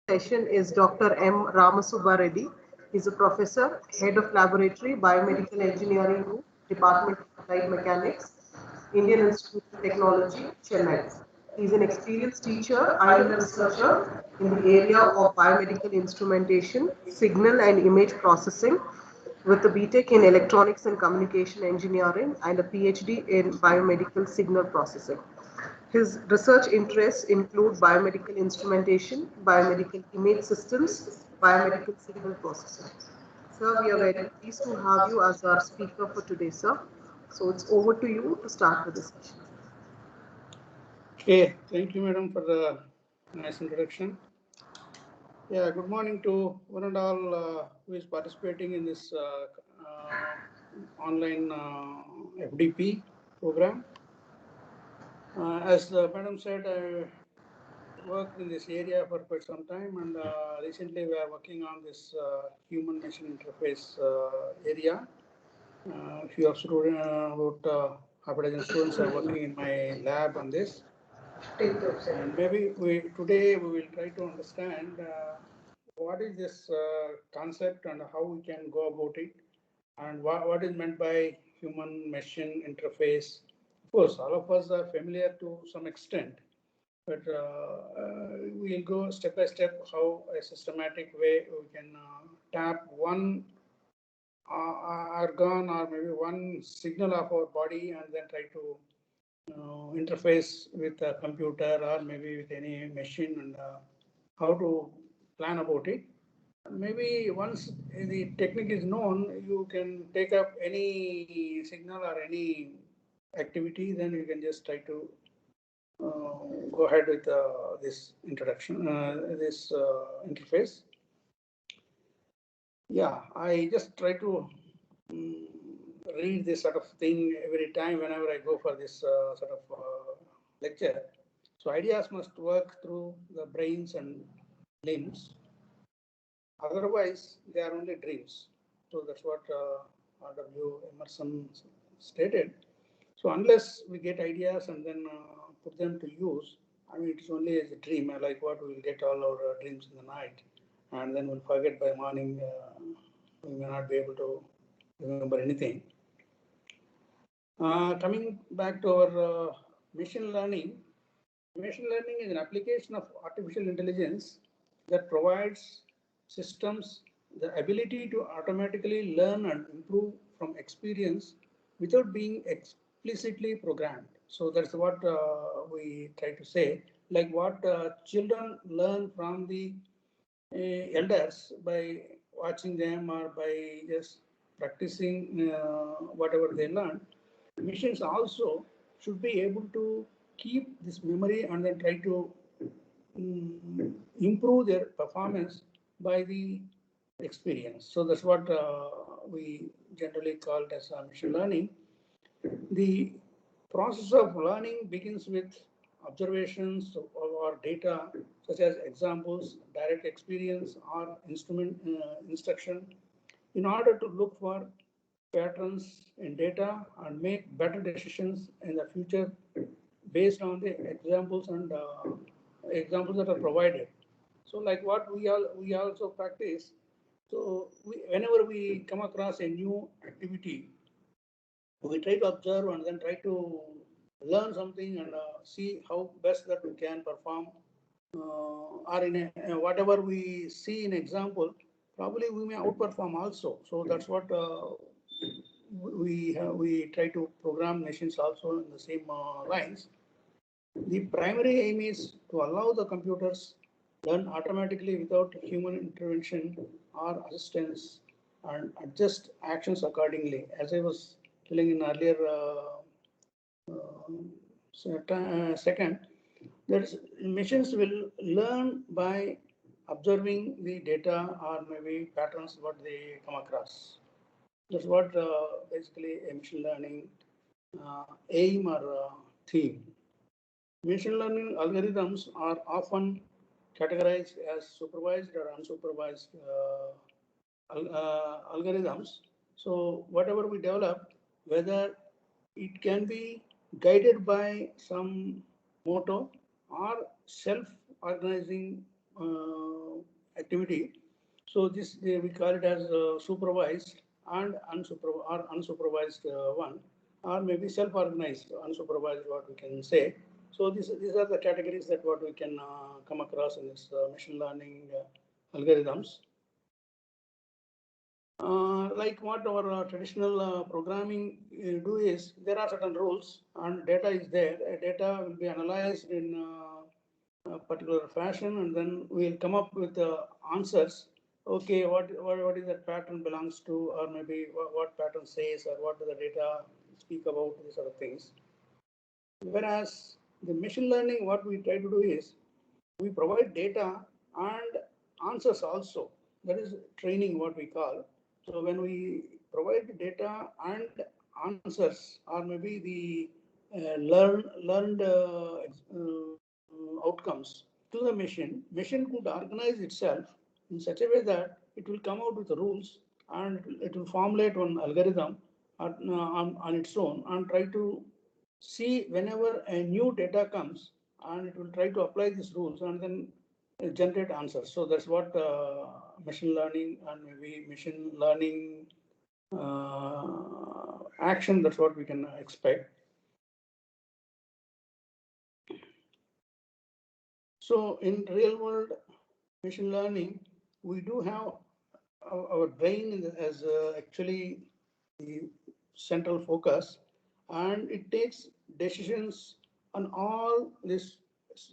session is Dr. M. Ramasubba Reddy. He's a professor, head of laboratory, biomedical engineering group, Department of Applied Mechanics, Indian Institute of Technology, Chennai. He's an experienced teacher and a researcher in the area of biomedical instrumentation, signal and image processing, with a BTech in Electronics and Communication Engineering and a PhD in Biomedical Signal Processing. His research interests include biomedical instrumentation, biomedical image systems, biomedical signal processing. Sir, we are very pleased to have you as our speaker for today, sir. So it's over to you to start the discussion. Okay, thank you, madam, for the nice introduction. Yeah, good morning to one and all who is participating in this online FDP program. As madam said, I worked in this area for quite some time, and recently we are working on this human-machine interface area. Few of students, about half a dozen students are working in my lab on this. And maybe today we will try to understand what is this concept and how we can go about it, and what is meant by human-machine interface. Of course, all of us are familiar to some extent, but we'll go step by step how a systematic way we can tap one organ or maybe one signal of our body and then try to interface with a computer or maybe with any machine, and how to plan about it. Maybe once the technique is known, you can take up any signal or any activity, then you can just try to go ahead with this introduction, this interface. Yeah, I just try to read this sort of thing every time whenever I go for this sort of lecture. So ideas must work through the brains and limbs. Otherwise, they are only dreams. So that's what R.W. Emerson stated. So unless we get ideas and then put them to use, I mean, it's only as a dream, like what we will get all our dreams in the night, and then we'll forget by morning, we may not be able to remember anything. Coming back to our machine learning is an application of artificial intelligence that provides systems the ability to automatically learn and improve from experience without being explicitly programmed. So that's what we try to say, like what children learn from the elders by watching them or by just practicing whatever they learn. Machines also should be able to keep this memory and then try to improve their performance by the experience. So that's what we generally call it as machine learning. The process of learning begins with observations or data such as examples, direct experience, or instruction in order to look for patterns in data and make better decisions in the future based on the examples and examples that are provided. So like what we also practice. So whenever we come across a new activity, we try to observe and then try to learn something and see how best that we can perform, or in whatever we see in example, probably we may outperform also. So that's what we try to program machines also in the same lines. The primary aim is to allow the computers learn automatically without human intervention or assistance and adjust actions accordingly. As I was telling in earlier second, that machines will learn by observing the data or maybe patterns what they come across. That's what basically a machine learning aim or theme. Machine learning algorithms are often categorized as supervised or unsupervised algorithms. So whatever we develop, whether it can be guided by some motor or self-organizing activity. So this we call it as supervised and unsupervised one, or maybe self-organized unsupervised, what we can say. So these are the categories that what we can come across in this machine learning algorithms. Like what our traditional programming do is, there are certain rules and data is there. Data will be analyzed in a particular fashion, and then we'll come up with answers. Okay, what is that pattern belongs to, or maybe what pattern says, or what does the data speak about, these sort of things. Whereas the machine learning, what we try to do is, we provide data and answers also. That is training, what we call. So when we provide data and answers, or maybe the learned outcomes to the machine could organize itself in such a way that it will come out with the rules, and it will formulate one algorithm on its own, and try to see whenever a new data comes, and it will try to apply these rules and then generate answers. So that's what machine learning and maybe machine learning action, that's what we can expect. So in real world machine learning, we do have our brain as actually the central focus, and it takes decisions on all this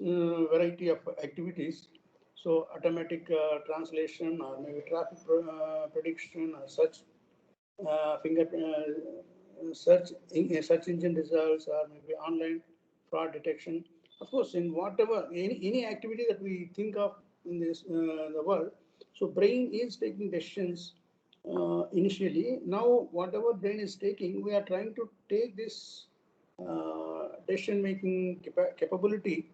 variety of activities. So automatic translation, or maybe traffic prediction, or such finger search engine results, or maybe online fraud detection. Of course, in whatever any activity that we think of in this the world, so brain is taking decisions initially. Now, whatever brain is taking, we are trying to take this decision making capability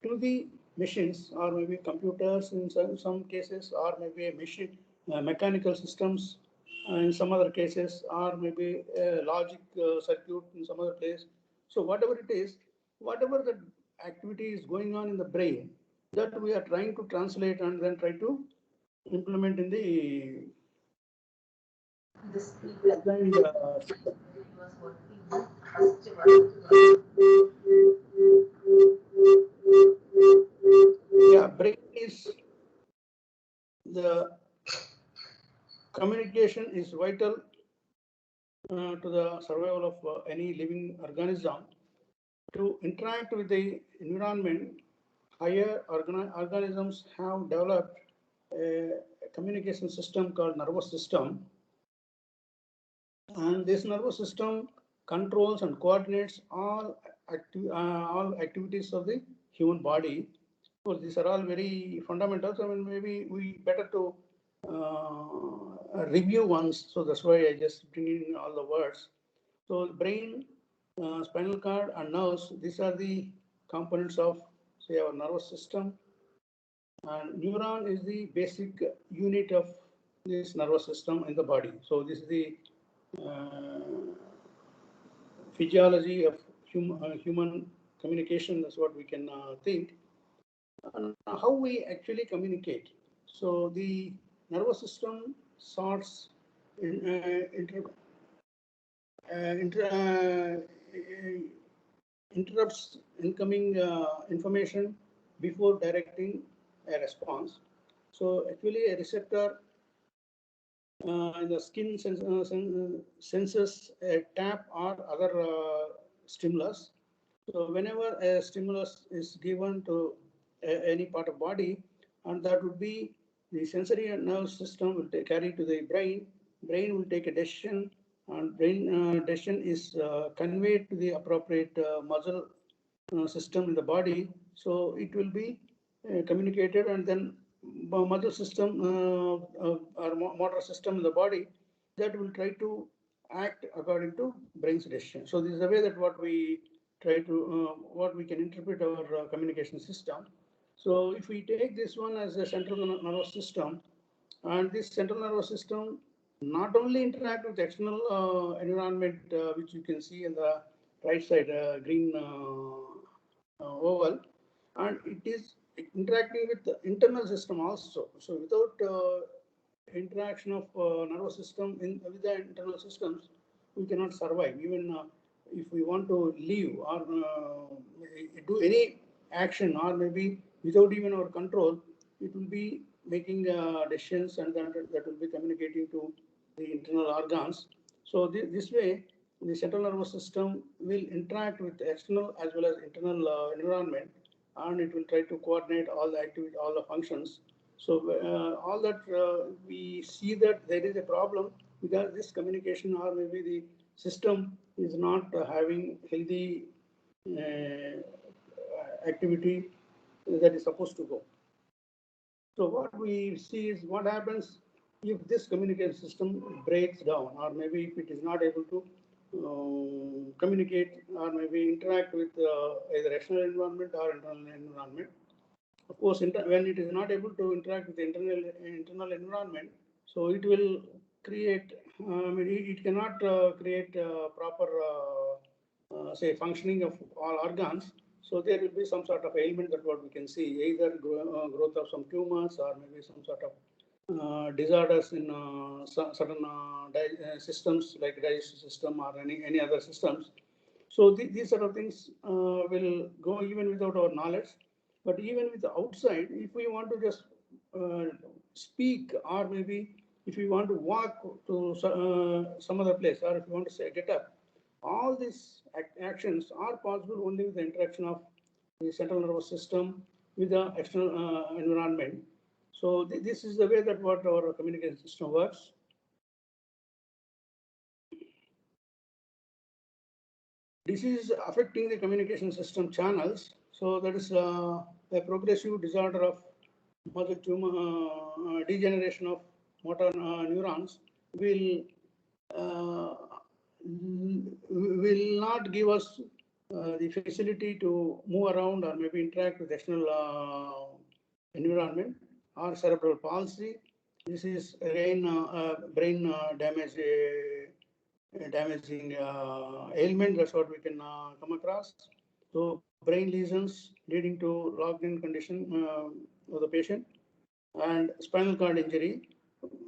to the machines, or maybe computers in some cases, or maybe a machine mechanical systems in some other cases, or maybe a logic circuit in some other place. So whatever it is, whatever the activity is going on in the brain, that we are trying to translate and then try to implement in the design system. Yeah, brain is the communication is vital to the survival of any living organism. To interact with the environment, higher organisms have developed a communication system called nervous system, and this nervous system controls and coordinates all activities of the human body. So these are all very fundamental. So I mean, maybe we better to review once. So that's why I just bring in all the words. So brain, spinal cord, and nerves, these are the components of, say, our nervous system. And neuron is the basic unit of this nervous system in the body. So this is the uh, physiology of human communication. That's what we can think. And how we actually communicate. So the nervous system sorts in, interrupts incoming information before directing a response. So actually a receptor in the skin senses a tap or other stimulus. So whenever a stimulus is given to any part of body, and that would be the sensory and nerve system will carry to the brain. Brain will take a decision, and brain decision is conveyed to the appropriate muscle system in the body. So it will be communicated, and then muscle system or motor system in the body, that will try to act according to brain's decision. So this is the way that what we try to what we can interpret our communication system. So if we take this one as a central nervous system, and this central nervous system not only interact with external environment, which you can see in the right side green oval, and it is interacting with the internal system also. So without interaction of nervous system with the internal systems, we cannot survive. Even if we want to live or do any action, or maybe without even our control, it will be making decisions, and that will be communicating to the internal organs. So this way, the central nervous system will interact with the external as well as internal environment, and it will try to coordinate all the activity, all the functions. So all that we see that there is a problem because this communication or maybe the system is not having healthy activity that is supposed to go. So what we see is what happens if this communication system breaks down, or maybe if it is not able to communicate or maybe interact with either external environment or internal environment. Of course, when it is not able to interact with the internal environment, so it will create, it cannot create proper, say, functioning of all organs. So there will be some sort of ailment that what we can see, either growth of some tumors or maybe some sort of disorders in certain systems like digestive system or any other systems. So these sort of things will go even without our knowledge. But even with the outside, if we want to just speak, or maybe if we want to walk to some other place, or if you want to say get up, all these actions are possible only with the interaction of the central nervous system with the external environment. So this is the way that what our communication system works. Disease affecting the communication system channels. So that is a progressive disorder of muscle tumor, degeneration of motor neurons uh, will not give us the facility to move around or maybe interact with external environment, or cerebral palsy. This is again brain damage, damaging ailment. That's what we can come across. So brain lesions leading to locked-in condition of the patient, and spinal cord injury.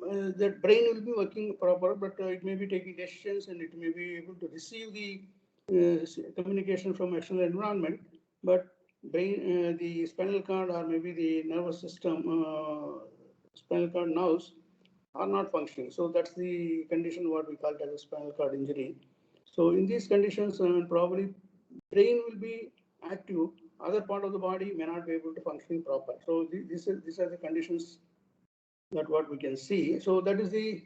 That brain will be working proper, but it may be taking decisions, and it may be able to receive the communication from external environment, but brain, the spinal cord or maybe the nervous system, spinal cord nerves are not functioning. So that's the condition what we call it as a spinal cord injury. So in these conditions, probably brain will be active, other part of the body may not be able to function proper. So these are the conditions that what we can see. So that is the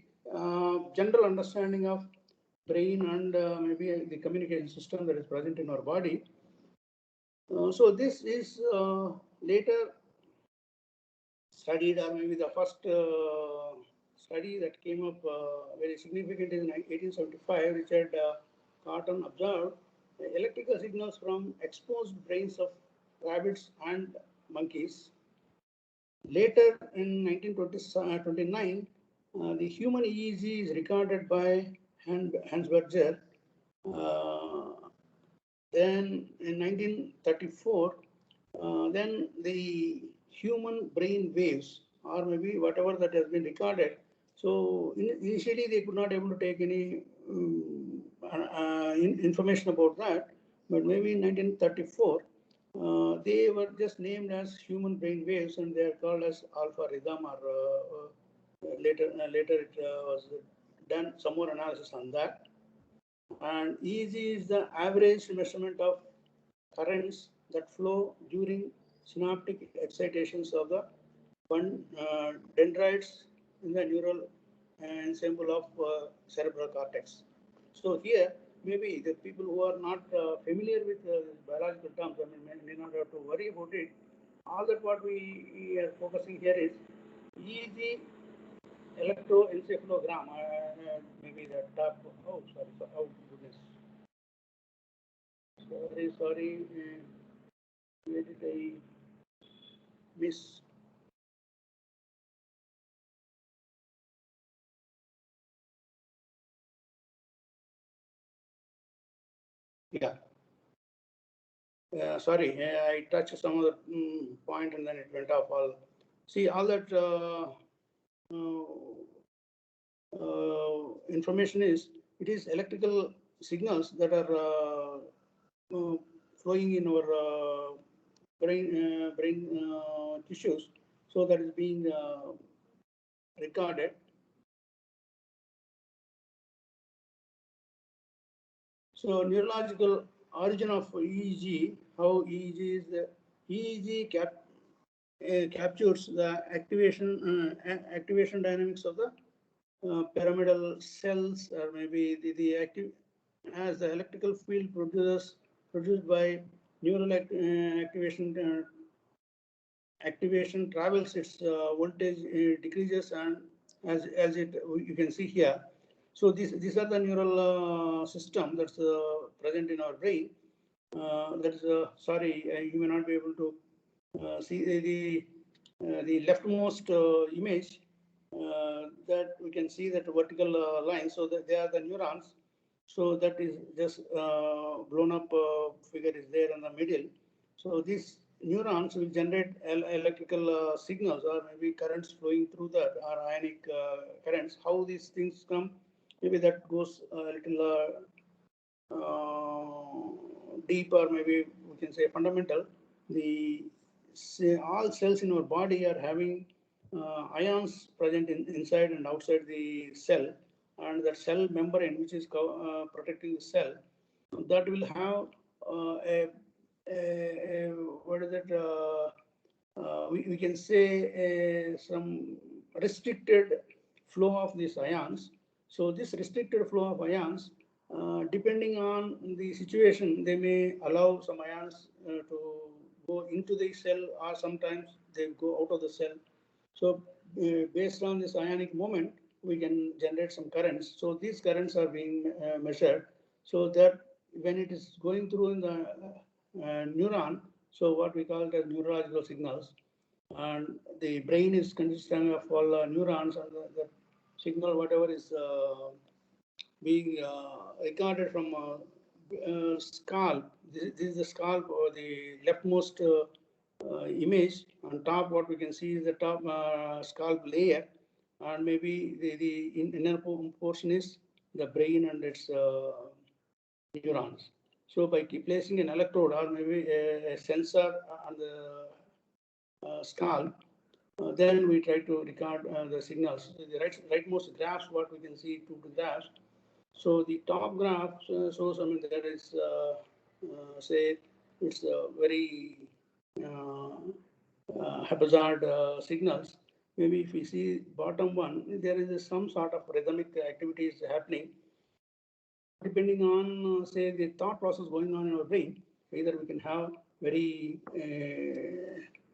general understanding of brain and maybe the communication system that is present in our body. So this is later studied, or maybe the first study that came up very significant in 1875. Richard Carton observed electrical signals from exposed brains of rabbits and monkeys. Later in 1929, the human EEG is recorded by Hans Berger. Then in 1934, then the human brain waves, or maybe whatever that has been recorded. So initially they could not able to take any information about that, but maybe in 1934, they were just named as human brain waves, and they are called as alpha rhythm, or later it was done some more analysis on that. And EEG is the average measurement of currents that flow during synaptic excitations of the dendrites in the neural ensemble of cerebral cortex. So here, maybe the people who are not familiar with biological terms, I mean, may not have to worry about it. All that what we are focusing here is EEG electroencephalogram. Maybe the top. Oh, sorry. Oh, goodness. Sorry. Where did I miss? Yeah. sorry, I touched some of the point and then it went off. All see all that information is, it is electrical signals that are flowing in our brain tissues. So that is being recorded. So neurological origin of EEG, how EEG is the EEG captures the activation dynamics of the pyramidal cells, or maybe the active as the electrical field produced by neural activation travels, its voltage decreases, and as it you can see here. So these are the neural system that's present in our brain. That is sorry, you may not be able to see the leftmost image. That we can see that vertical line. So that they are the neurons. So that is just blown up figure is there in the middle. So these neurons will generate electrical signals, or maybe currents flowing through that, or ionic currents. How these things come, maybe that goes a little deep, or maybe we can say fundamental. All cells in our body are having ions present inside and outside the cell, and that cell membrane, which is protecting the cell, that will have a what is it? We can say some restricted flow of these ions. So this restricted flow of ions, depending on the situation, they may allow some ions to go into the cell, or sometimes they go out of the cell. So based on this ionic moment, we can generate some currents. So these currents are being measured, so that when it is going through in the neuron, so what we call the neurological signals, and the brain is consisting of all neurons, and the signal whatever is being recorded from scalp. This is the scalp, or the leftmost image. On top, what we can see is the top scalp layer, and maybe the inner portion is the brain and its neurons. So by placing an electrode, or maybe a sensor on the scalp, then we try to record the signals. The rightmost graphs, what we can see, two graphs. So the top graph shows, I mean, there is, say, it's very haphazard signals. Maybe if we see bottom one, there is some sort of rhythmic activities happening. Depending on, say, the thought process going on in our brain, either we can have very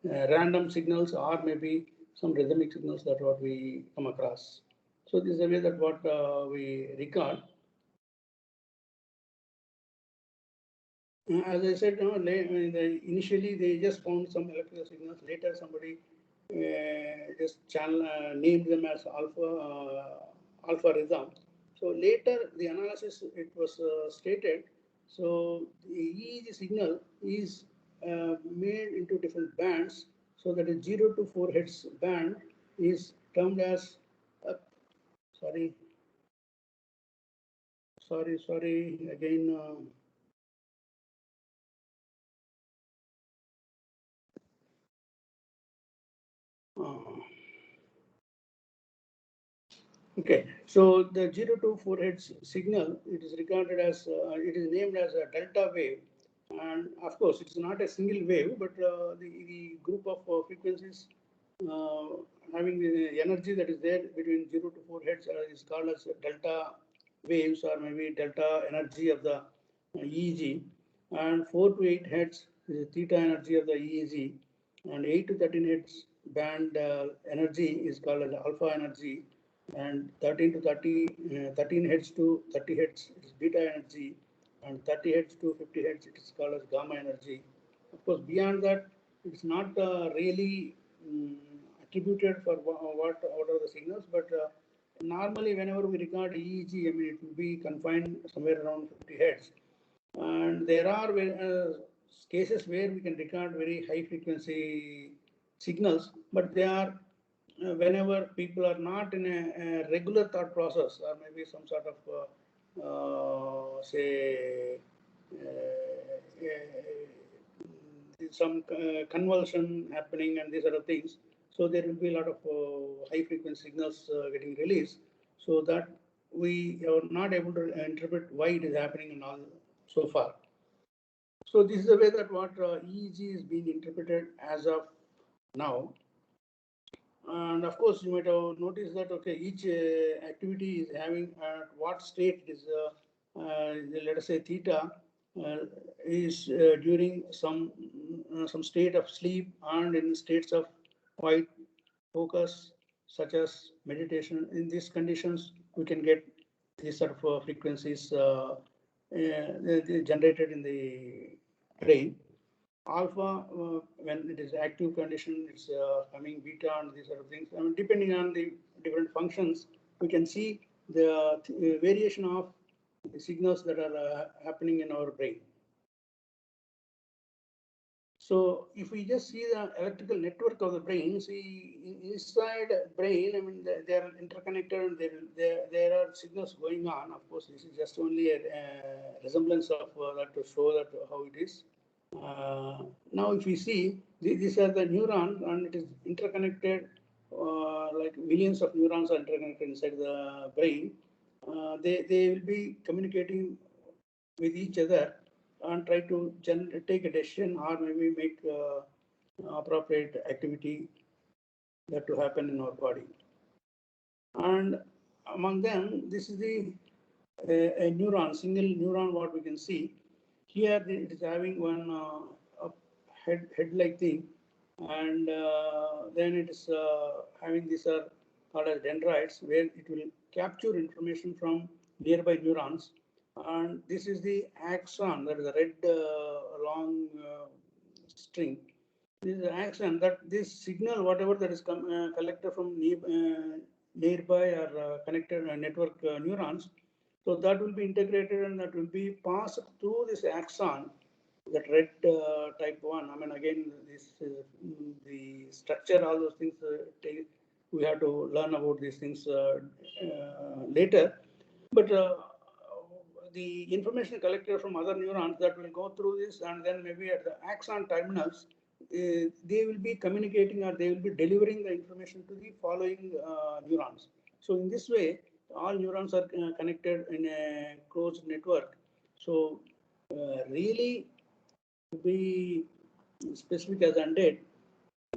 random signals, or maybe some rhythmic signals that what we come across. So this is the way that what we record. As I said, initially they just found some electrical signals. Later, somebody just named them as alpha rhythm. So later, the analysis, it was stated. So the EEG signal is made into different bands. So that is 0 to 4 hertz band is termed as sorry again. Okay, so the 0 to 4 hertz signal, it is regarded as, it is named as a delta wave. And of course, it's not a single wave, but the group of frequencies having the energy that is there between 0 to 4 hertz is called as delta waves, or maybe delta energy of the EEG. And 4 to 8 hertz is the theta energy of the EEG. And 8 to 13 hertz band energy is called as alpha energy. And 13 to 13 hertz to 30 hertz is beta energy, and 30 hertz to 50 hertz it is called as gamma energy. Of course, beyond that, it's not really attributed for what are the signals, but normally whenever we record EEG, I mean, it will be confined somewhere around 50 hertz. And there are cases where we can record very high frequency signals, but they are whenever people are not in a regular thought process, or maybe some sort of say some convulsion happening and these sort of things. So there will be a lot of high frequency signals getting released, so that we are not able to interpret why it is happening and all so far. So this is the way that what EEG is being interpreted as of now. And of course, you might have noticed that, okay, each activity is having at what state it is, let us say theta is during some state of sleep and in states of quiet focus, such as meditation. In these conditions, we can get these sort of frequencies generated in the brain. Alpha, when it is active condition, it's coming beta and these sort of things. I mean, depending on the different functions, we can see the variation of the signals that are happening in our brain. So if we just see the electrical network of the brain, see inside brain, I mean, they are interconnected and there are signals going on. Of course, this is just only a resemblance of that to show that how it is. Now, if we see, these are the neurons and it is interconnected, like millions of neurons are interconnected inside the brain. They will be communicating with each other and try to take a decision or maybe make appropriate activity that to happen in our body. And among them, this is the a neuron, single neuron, what we can see. Here it is having one head-like thing, and then it is having these are called as dendrites, where it will capture information from nearby neurons. And this is the axon, that is a red long string. This is the axon, that this signal, whatever that is collected from nearby or connected network neurons, so that will be integrated and that will be passed through this axon, that red type 1. I mean, again, this the structure, all those things, we have to learn about these things later. But the information collected from other neurons that will go through this, and then maybe at the axon terminals, they will be communicating or they will be delivering the information to the following neurons. So in this way, all neurons are connected in a closed network. So really, to be specific as undead,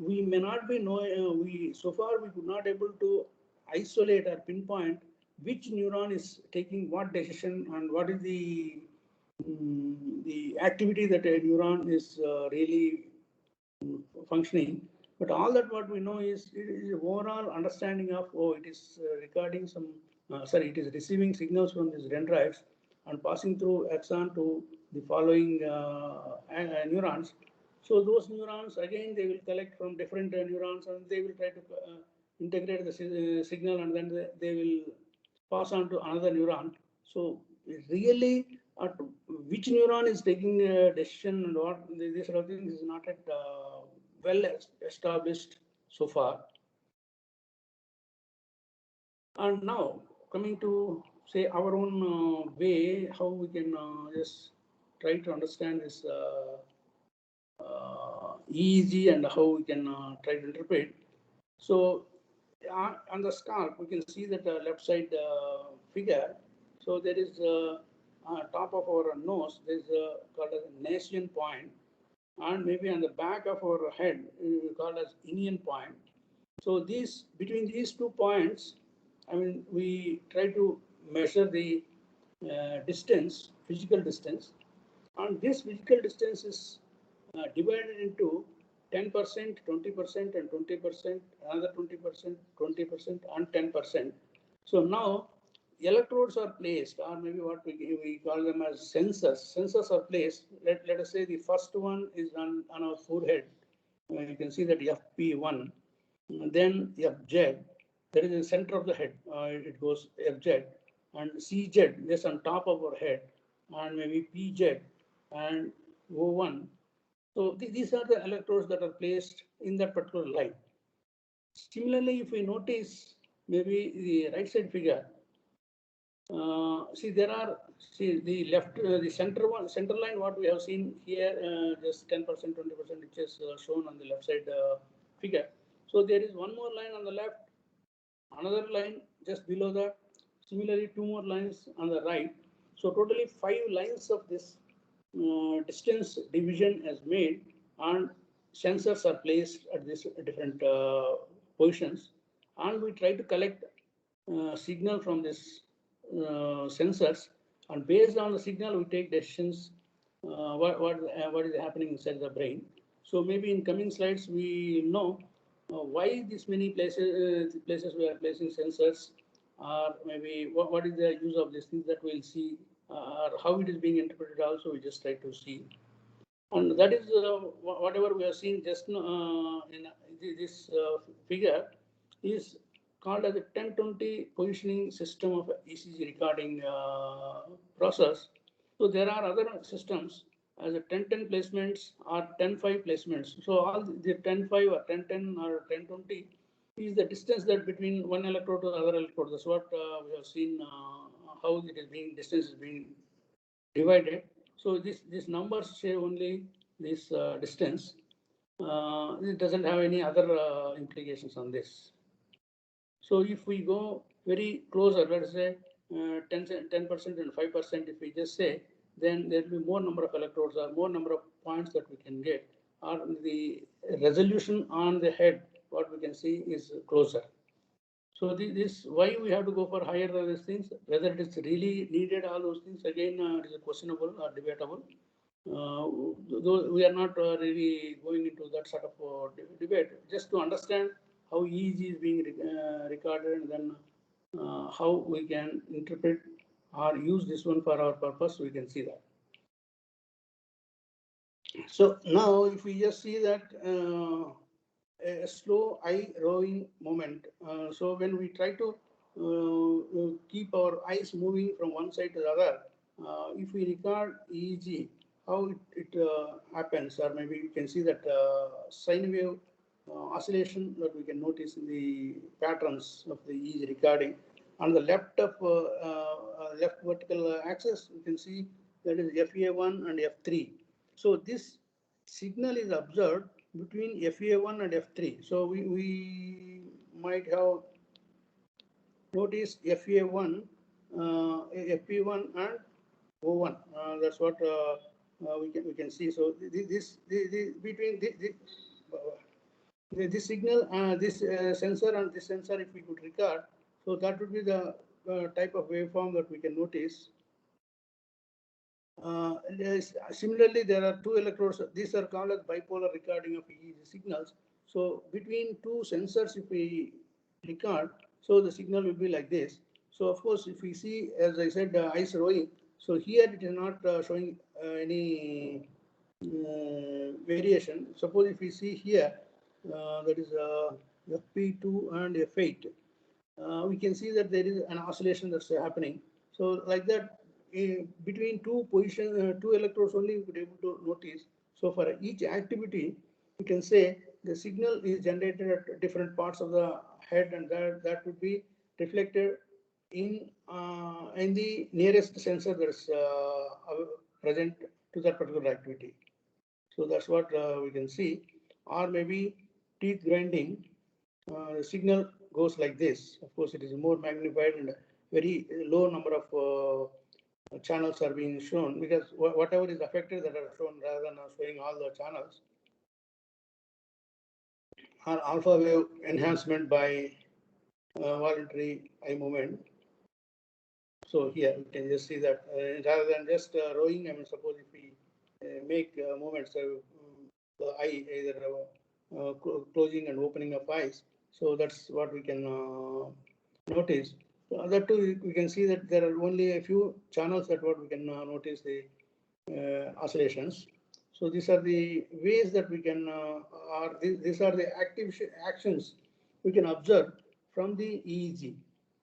we may not be knowing, so far we could not able to isolate or pinpoint which neuron is taking what decision and what is the activity that a neuron is really functioning. But all that what we know is it is overall understanding of, oh, it is recording some, it is receiving signals from these dendrites and passing through axon to the following neurons. So those neurons, again, they will collect from different neurons and they will try to integrate the signal, and then they will pass on to another neuron. So really, which neuron is taking a decision and what this sort of thing is not at well established so far. And now coming to say our own way, how we can just try to understand this EEG and how we can try to interpret. So on the scalp, we can see that the left side figure. So there is top of our nose, there is called as Nasion point, and maybe on the back of our head, called as Inian point. So these, between these 2 points, I mean, we try to measure the distance, physical distance, and this physical distance is divided into 10%, 20%, and 20%, another 20%, 20%, and 10%. So now electrodes are placed, or maybe what we call them as sensors. Sensors are placed. Let us say the first one is on our forehead. You can see that FP1, then FZ. That is the center of the head. It goes FZ, and CZ, just on top of our head, and maybe PZ and O1 So these are the electrodes that are placed in that particular line. Similarly, if we notice maybe the right side figure, see there are, see the left, the center line what we have seen here, just 10%, 20%, which is shown on the left side figure. So there is one more line on the left, another line just below that, similarly two more lines on the right. So totally 5 lines of this distance division is made, and sensors are placed at these different positions, and we try to collect signal from this sensors, and based on the signal we take decisions what is happening inside the brain. So maybe in coming slides we know why this many places we are placing sensors, or maybe what is the use of these things that we'll see, or how it is being interpreted also we just try to see. And that is whatever we are seeing just in this figure is called as a 1020 positioning system of ECG recording process. So there are other systems as a 1010 placements or 105 placements. So all the 105 or 1010 or 1020 is the distance that between one electrode to the other electrode. That's what we have seen, how it is being, distance is being divided. So this numbers say only this distance. It doesn't have any other implications on this. So if we go very closer, let's say 10% and 5%, if we just say, then there will be more number of electrodes or more number of points that we can get, or the resolution on the head, what we can see is closer. So this why we have to go for higher these things. Whether it is really needed, all those things again it is questionable or debatable. Though we are not really going into that sort of debate. Just to understand how EEG is being recorded, and then how we can interpret or use this one for our purpose, we can see that. So now, if we just see that a slow eye rolling moment. So when we try to keep our eyes moving from one side to the other, if we record EEG, how it happens, or maybe you can see that sine wave oscillation that we can notice in the patterns of the EEG recording. On the left of left vertical axis, you can see that is FEA1 and F3. So this signal is observed between FEA1 and F3. So we might have noticed FEA1, FP1 and O1. That's what we can see. So this between this signal, this sensor and this sensor, if we could record, so that would be the type of waveform that we can notice. Similarly, there are two electrodes. These are called as bipolar recording of EEG signals. So between two sensors, if we record, so the signal will be like this. So of course, if we see, as I said, eyes rolling. So here it is not showing any variation. Suppose if we see here, that is FP2 and F8, we can see that there is an oscillation that's happening. So like that, between two positions, two electrodes only we could able to notice. So for each activity, we can say the signal is generated at different parts of the head, and that would be reflected in the nearest sensor that is present to that particular activity. So that's what we can see. Or maybe teeth grinding, the signal goes like this. Of course, it is more magnified and very low number of channels are being shown, because whatever is affected that are shown rather than showing all the channels. Or alpha wave enhancement by voluntary eye movement. So here you can just see that rather than just rowing, I mean, suppose if we make movements, the eye either closing and opening of eyes. So that's what we can notice. Other two, we can see that there are only a few channels that what we can notice the oscillations. So these are the ways that we can, or these are the actions we can observe from the EEG.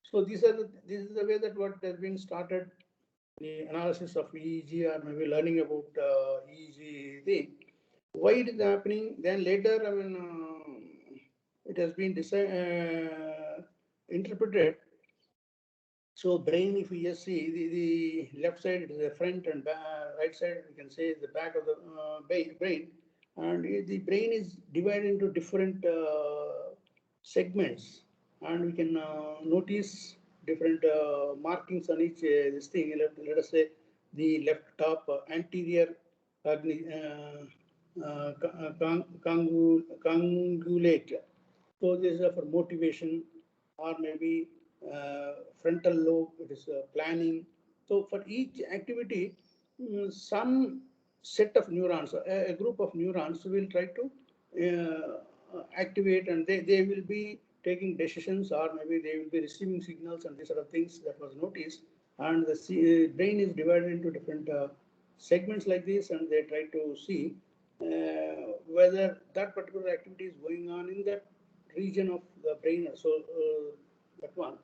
So this is the way that what has been started, the analysis of EEG, or maybe learning about EEG thing. why it is happening. Then later, it has been interpreted. So brain, if we just see the left side, it is the front, and right side, we can say the back of the brain. And the brain is divided into different segments, and we can notice different markings on each this thing. Let us say the left top anterior congulate. So this is for motivation, or maybe frontal lobe, it is planning. So for each activity, some set of neurons, a group of neurons will try to activate, and they will be taking decisions, or maybe they will be receiving signals, and these sort of things that was noticed. And the brain is divided into different segments like this, and they try to see whether that particular activity is going on in that region of the brain. So that one.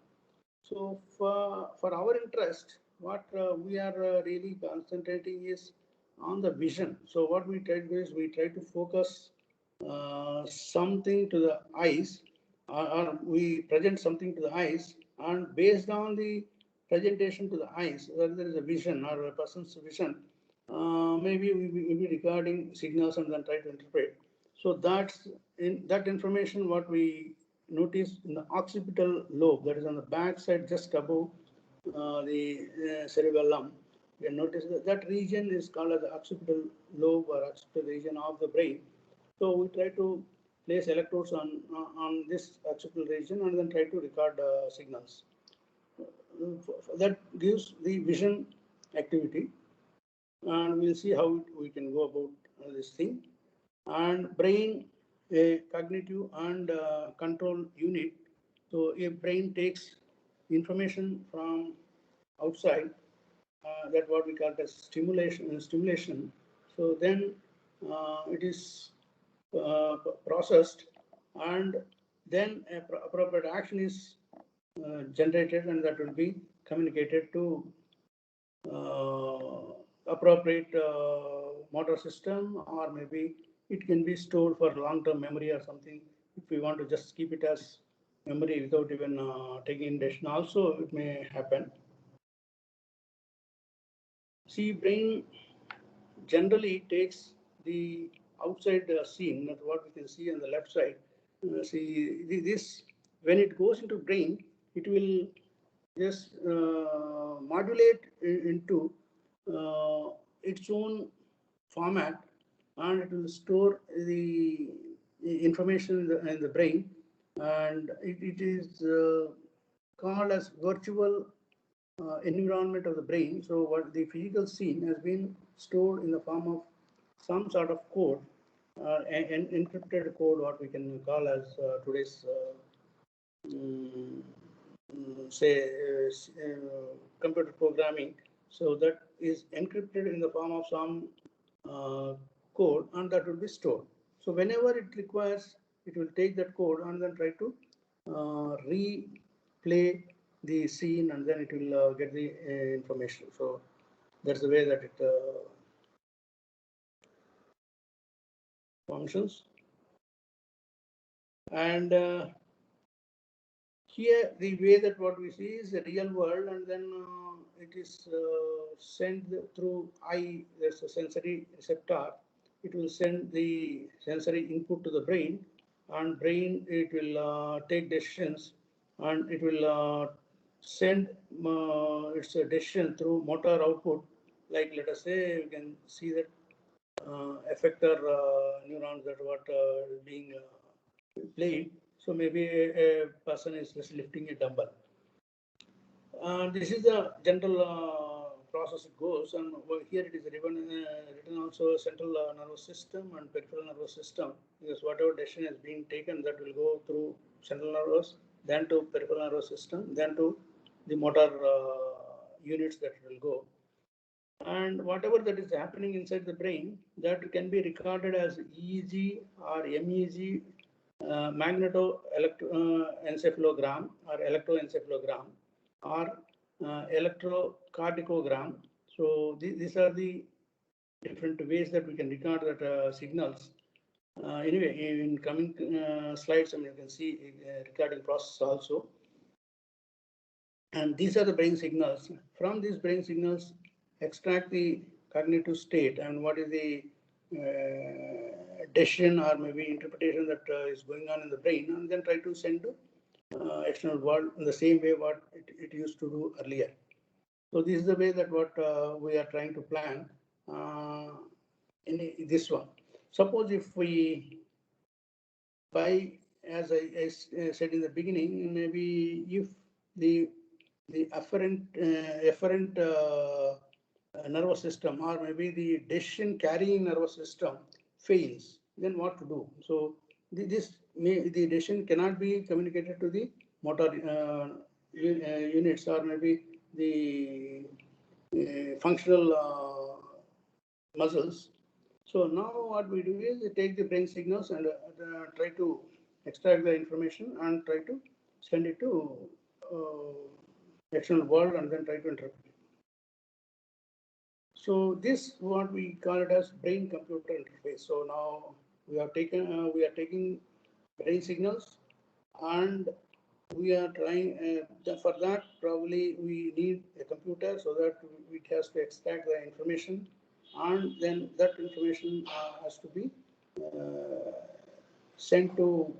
So for our interest, what we are really concentrating is on the vision. So what we try to do is we try to focus something to the eyes, or we present something to the eyes, and based on the presentation to the eyes, whether there is a vision or a person's vision, maybe we will be recording signals and then try to interpret. So that's in that information what we notice in the occipital lobe, that is on the back side just above the cerebellum. We notice that that region is called as the occipital lobe or occipital region of the brain. So we try to place electrodes on this occipital region and then try to record signals. That gives the vision activity, and we'll see how we can go about this thing. And brain, a cognitive and control unit. So a brain takes information from outside, that what we call as stimulation. So then it is processed, and then appropriate action is generated, and that will be communicated to appropriate motor system, or maybe it can be stored for long-term memory or something. If we want to just keep it as memory without even taking in decision, also it may happen. See, brain generally takes the outside scene, that's what we can see on the left side. See this, when it goes into brain, it will just modulate into its own format, and it will store the information in the brain, and it is called as virtual environment of the brain. So what the physical scene has been stored in the form of some sort of code, an encrypted code, what we can call as today's say computer programming. So that is encrypted in the form of some code, and that will be stored. So whenever it requires, it will take that code and then try to replay the scene, and then it will get the information. So that's the way that it functions. And here the way that what we see is the real world, and then it is sent through eye. There's a sensory receptor. It will send the sensory input to the brain, and brain it will take decisions, and it will send its decision through motor output. Like let us say, you can see that effector neurons that what being played. So maybe a person is just lifting a dumbbell. This is the general process it goes, and here it is written also central nervous system and peripheral nervous system, because whatever decision is being taken, that will go through central nervous, then to peripheral nervous system, then to the motor units that will go. And whatever that is happening inside the brain, that can be recorded as EEG or MEG, magnetoencephalogram or electroencephalogram, or electrocardiogram. So these are the different ways that we can record that signals. Anyway, in coming slides, I mean, you can see recording process also. And these are the brain signals. From these brain signals, extract the cognitive state and what is the decision or maybe interpretation that is going on in the brain, and then try to send to external world in the same way what it used to do earlier. So this is the way that what we are trying to plan in this one. Suppose if we, as I said in the beginning, maybe if the efferent nervous system or maybe the decision carrying nervous system fails, then what to do? So the decision cannot be communicated to the motor units or maybe the functional muscles. So now what we do is we take the brain signals and try to extract the information and try to send it to external world and then try to interpret it. So this what we call it as brain-computer interface. So now we are taking brain signals and we are trying for that probably we need a computer so that it has to extract the information and then that information has to be sent to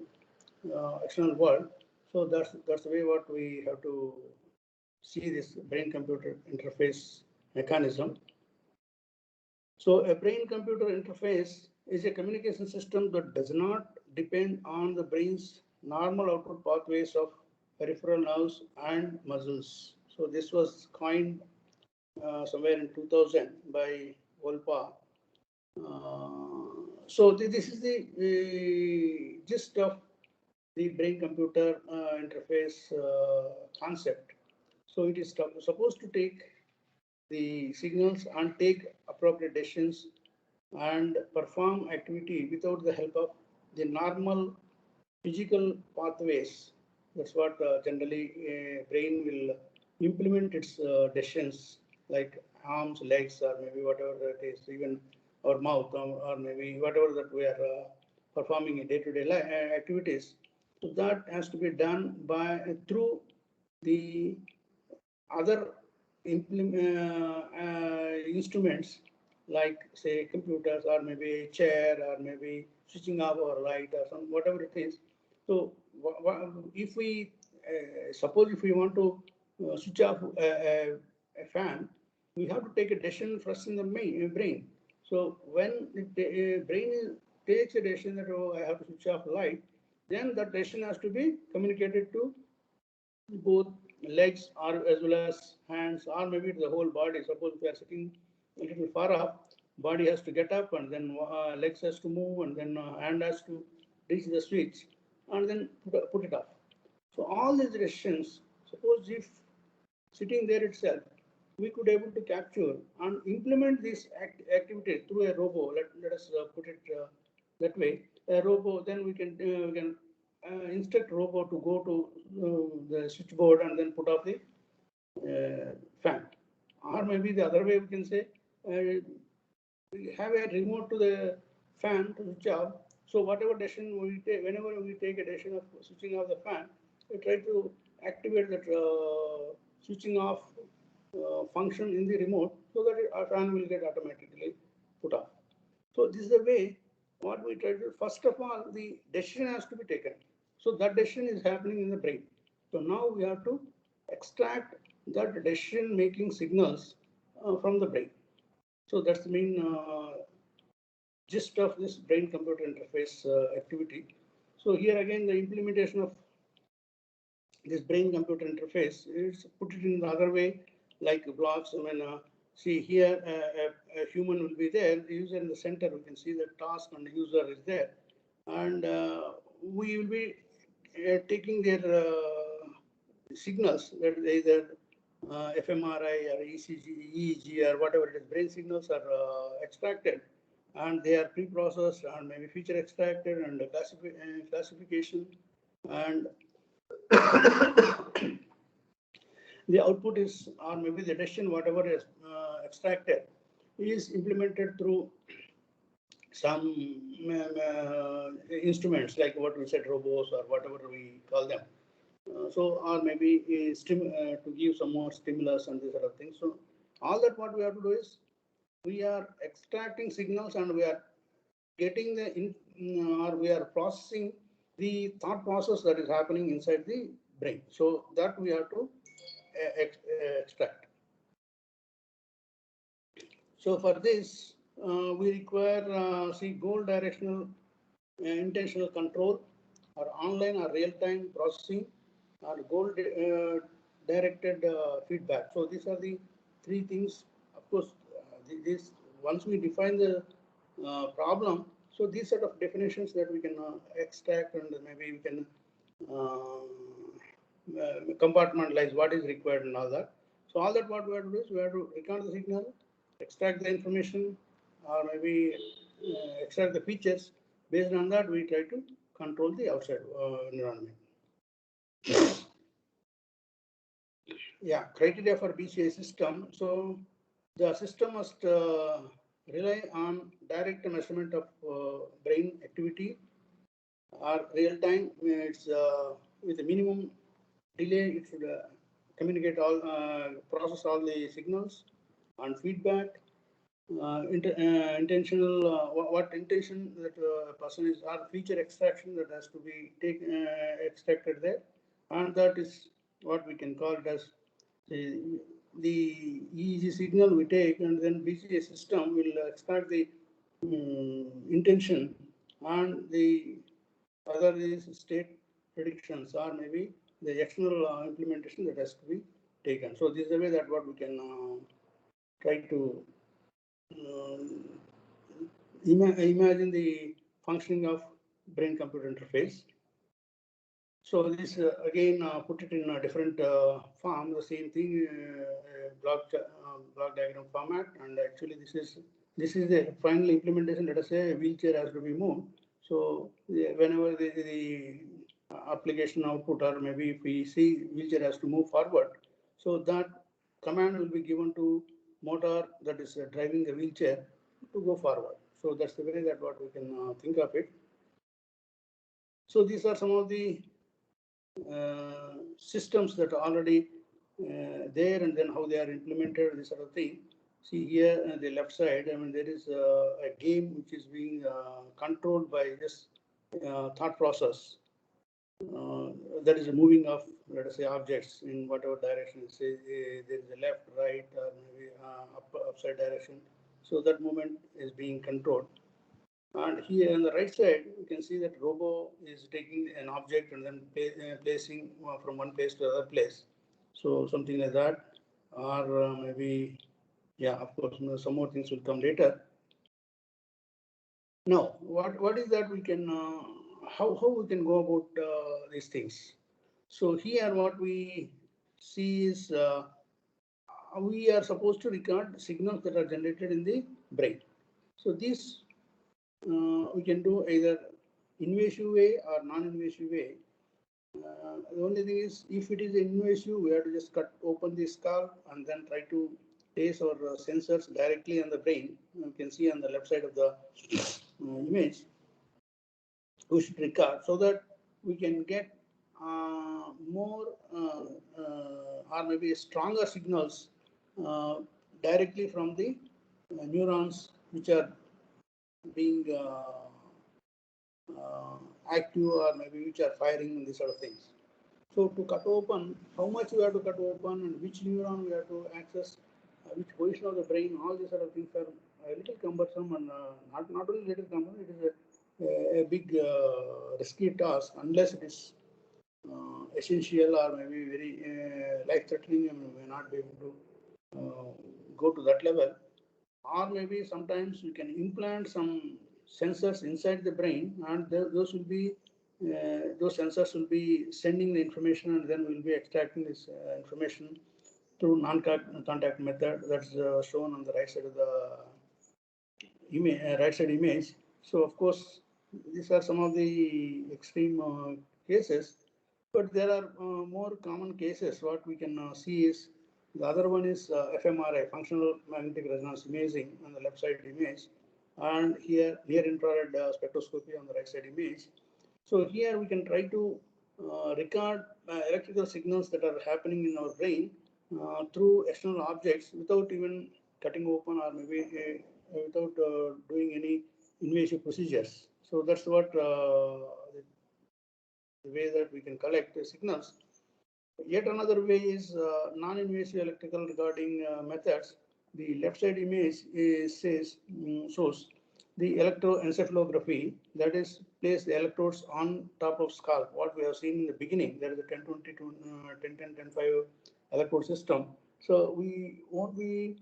external world. So that's the way what we have to see this brain-computer interface mechanism. So a brain-computer interface is a communication system that does not depend on the brain's normal output pathways of peripheral nerves and muscles. So this was coined somewhere in 2000 by Wolpa. So this is the gist of the brain-computer interface concept. So it is supposed to take the signals and take appropriate decisions and perform activity without the help of the normal physical pathways. That's what generally brain will implement its decisions like arms, legs, or maybe whatever it is, even our mouth, or maybe whatever that we are performing in day-to-day activities. So that has to be done through the other instruments like say computers or maybe a chair or maybe switching off our light or some whatever it is. So if we suppose if we want to switch off a fan, we have to take a decision first in the brain. So when the brain takes a decision that oh, I have to switch off light, then that decision has to be communicated to both legs or as well as hands or maybe the whole body. Suppose we are sitting a little far off, body has to get up and then legs has to move and then hand has to reach the switch and then put it off. So all these decisions, suppose if sitting there itself, we could able to capture and implement this activity through a robo. Let us put it that way. A robo, then we can instruct robo to go to the switchboard and then put off the fan. Or maybe the other way we can say, we have a remote to the fan to switch off. So whatever decision we take, whenever we take a decision of switching off the fan, we try to activate that switching off function in the remote so that our fan will get automatically put off. So this is the way what we try to, first of all, the decision has to be taken. So that decision is happening in the brain. So now we have to extract that decision making signals from the brain. So that's the main gist of this brain computer interface activity. So here again, the implementation of this brain computer interface is put it in the other way, like blocks. I mean, see here, a human will be there, the user in the center, we can see the task and the user is there. And we will be taking their signals, that is either fMRI or ECG, EEG or whatever it is, brain signals are extracted and they are pre-processed and maybe feature extracted and classification and the output is, or maybe the decision, whatever is extracted, is implemented through some instruments like what we said, robots or whatever we call them. So, or maybe to give some more stimulus and these sort of things. So, all that what we have to do is we are extracting signals and we are getting or we are processing the thought process that is happening inside the brain. So that we have to extract. So for this, we require goal directional intentional control or online or real-time processing or goal directed feedback. So these are the three things. Of course, this once we define the problem, so these set of definitions that we can extract and maybe we can compartmentalize what is required and all that. So all that what we have to do is we have to record the signal, extract the information, or maybe extract the features. Based on that, we try to control the outside environment. Yeah, criteria for BCI system. So the system must rely on direct measurement of brain activity or real time. It's with a minimum delay. It should communicate all, process all the signals and feedback. Intentional, what intention that a person is, or feature extraction that has to be extracted there, and that is what we can call it as the EEG signal we take, and then BCA system will extract the intention, and the other is state predictions, or maybe the external implementation that has to be taken. So this is the way that what we can try to imagine the functioning of brain-computer interface. So this again put it in a different form, the same thing, block diagram format, and actually this is the final implementation. Let us say a wheelchair has to be moved. So whenever the application output, or maybe if we see wheelchair has to move forward, so that command will be given to motor that is driving the wheelchair to go forward. So that's the way that what we can think of it. So these are some of the systems that are already there, and then how they are implemented, this sort of thing. See here on the left side, I mean, there is a game which is being controlled by this thought process. That is a moving of, let us say, objects in whatever direction. Say there is a left, right, or maybe upside direction. So that movement is being controlled. And here on the right side, you can see that robo is taking an object and then placing from one place to other place. So something like that, or maybe, yeah, of course, some more things will come later. Now, what is that we can, how we can go about these things? So here what we see is we are supposed to record signals that are generated in the brain. So these we can do either invasive way or non-invasive way. The only thing is, if it is invasive, we have to just cut open the skull and then try to place our sensors directly on the brain. You can see on the left side of the image, we should record so that we can get more or maybe stronger signals directly from the neurons which are being active, or maybe which are firing and these sort of things. So to cut open, how much we have to cut open and which neuron we have to access, which position of the brain, all these sort of things are a little cumbersome, and not only little cumbersome, it is a big risky task unless it is essential or maybe very life-threatening, and we may not be able to go to that level. Or maybe sometimes we can implant some sensors inside the brain, and those will be those sensors will be sending the information, and then we'll be extracting this information through non-contact method. That's shown on the right side of the image, right side image. So of course, these are some of the extreme cases, but there are more common cases. What we can see is The other one is fMRI, functional magnetic resonance imaging, on the left side image, and here near infrared spectroscopy on the right side image. So here we can try to record electrical signals that are happening in our brain through external objects without even cutting open, or maybe without doing any invasive procedures. So that's what the way that we can collect the signals. Yet another way is non-invasive electrical recording methods. The left side image shows the electroencephalography, that is, place the electrodes on top of scalp. What we have seen in the beginning, there is a 1020 to 1010 105 electrode system. So we won't be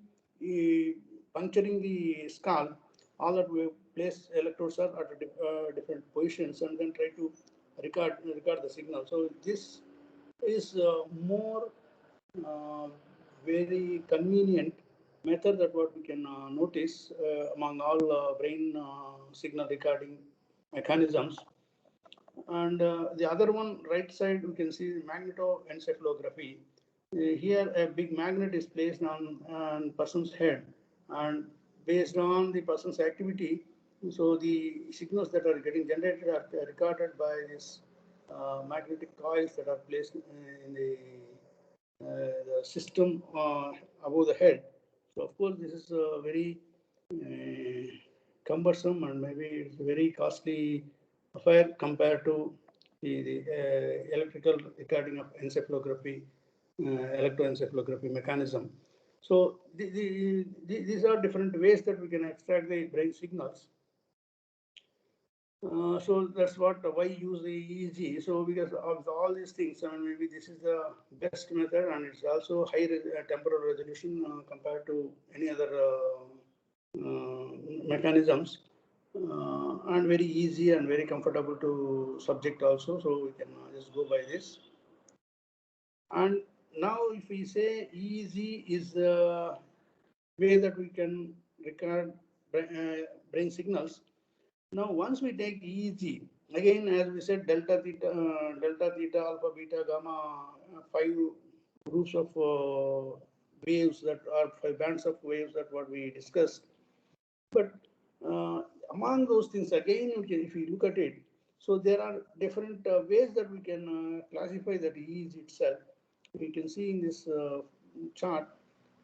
puncturing the scalp. All that we place electrodes are at different positions, and then try to record the signal. So this is more uh, very convenient method that what we can notice among all brain signal recording mechanisms. And the other one, right side, we can see magnetoencephalography. Here, a big magnet is placed on person's head, and based on the person's activity, so the signals that are getting generated are recorded by this magnetic coils that are placed in the system above the head. So, of course, this is a very cumbersome and maybe it's a very costly affair compared to the electrical recording of encephalography, electroencephalography mechanism. So these are different ways that we can extract the brain signals. So that's what why use the EEG. So because of all these things, I mean, maybe this is the best method, and it's also high temporal resolution compared to any other mechanisms, and very easy and very comfortable to subject also. So we can just go by this. And now, if we say EEG is the way that we can record brain signals. Now, once we take EEG, again, as we said, delta, theta, alpha, beta, gamma, 5 groups of waves that are 5 bands of waves that what we discussed. But among those things, again, if you look at it, so there are different ways that we can classify that EEG itself. We can see in this chart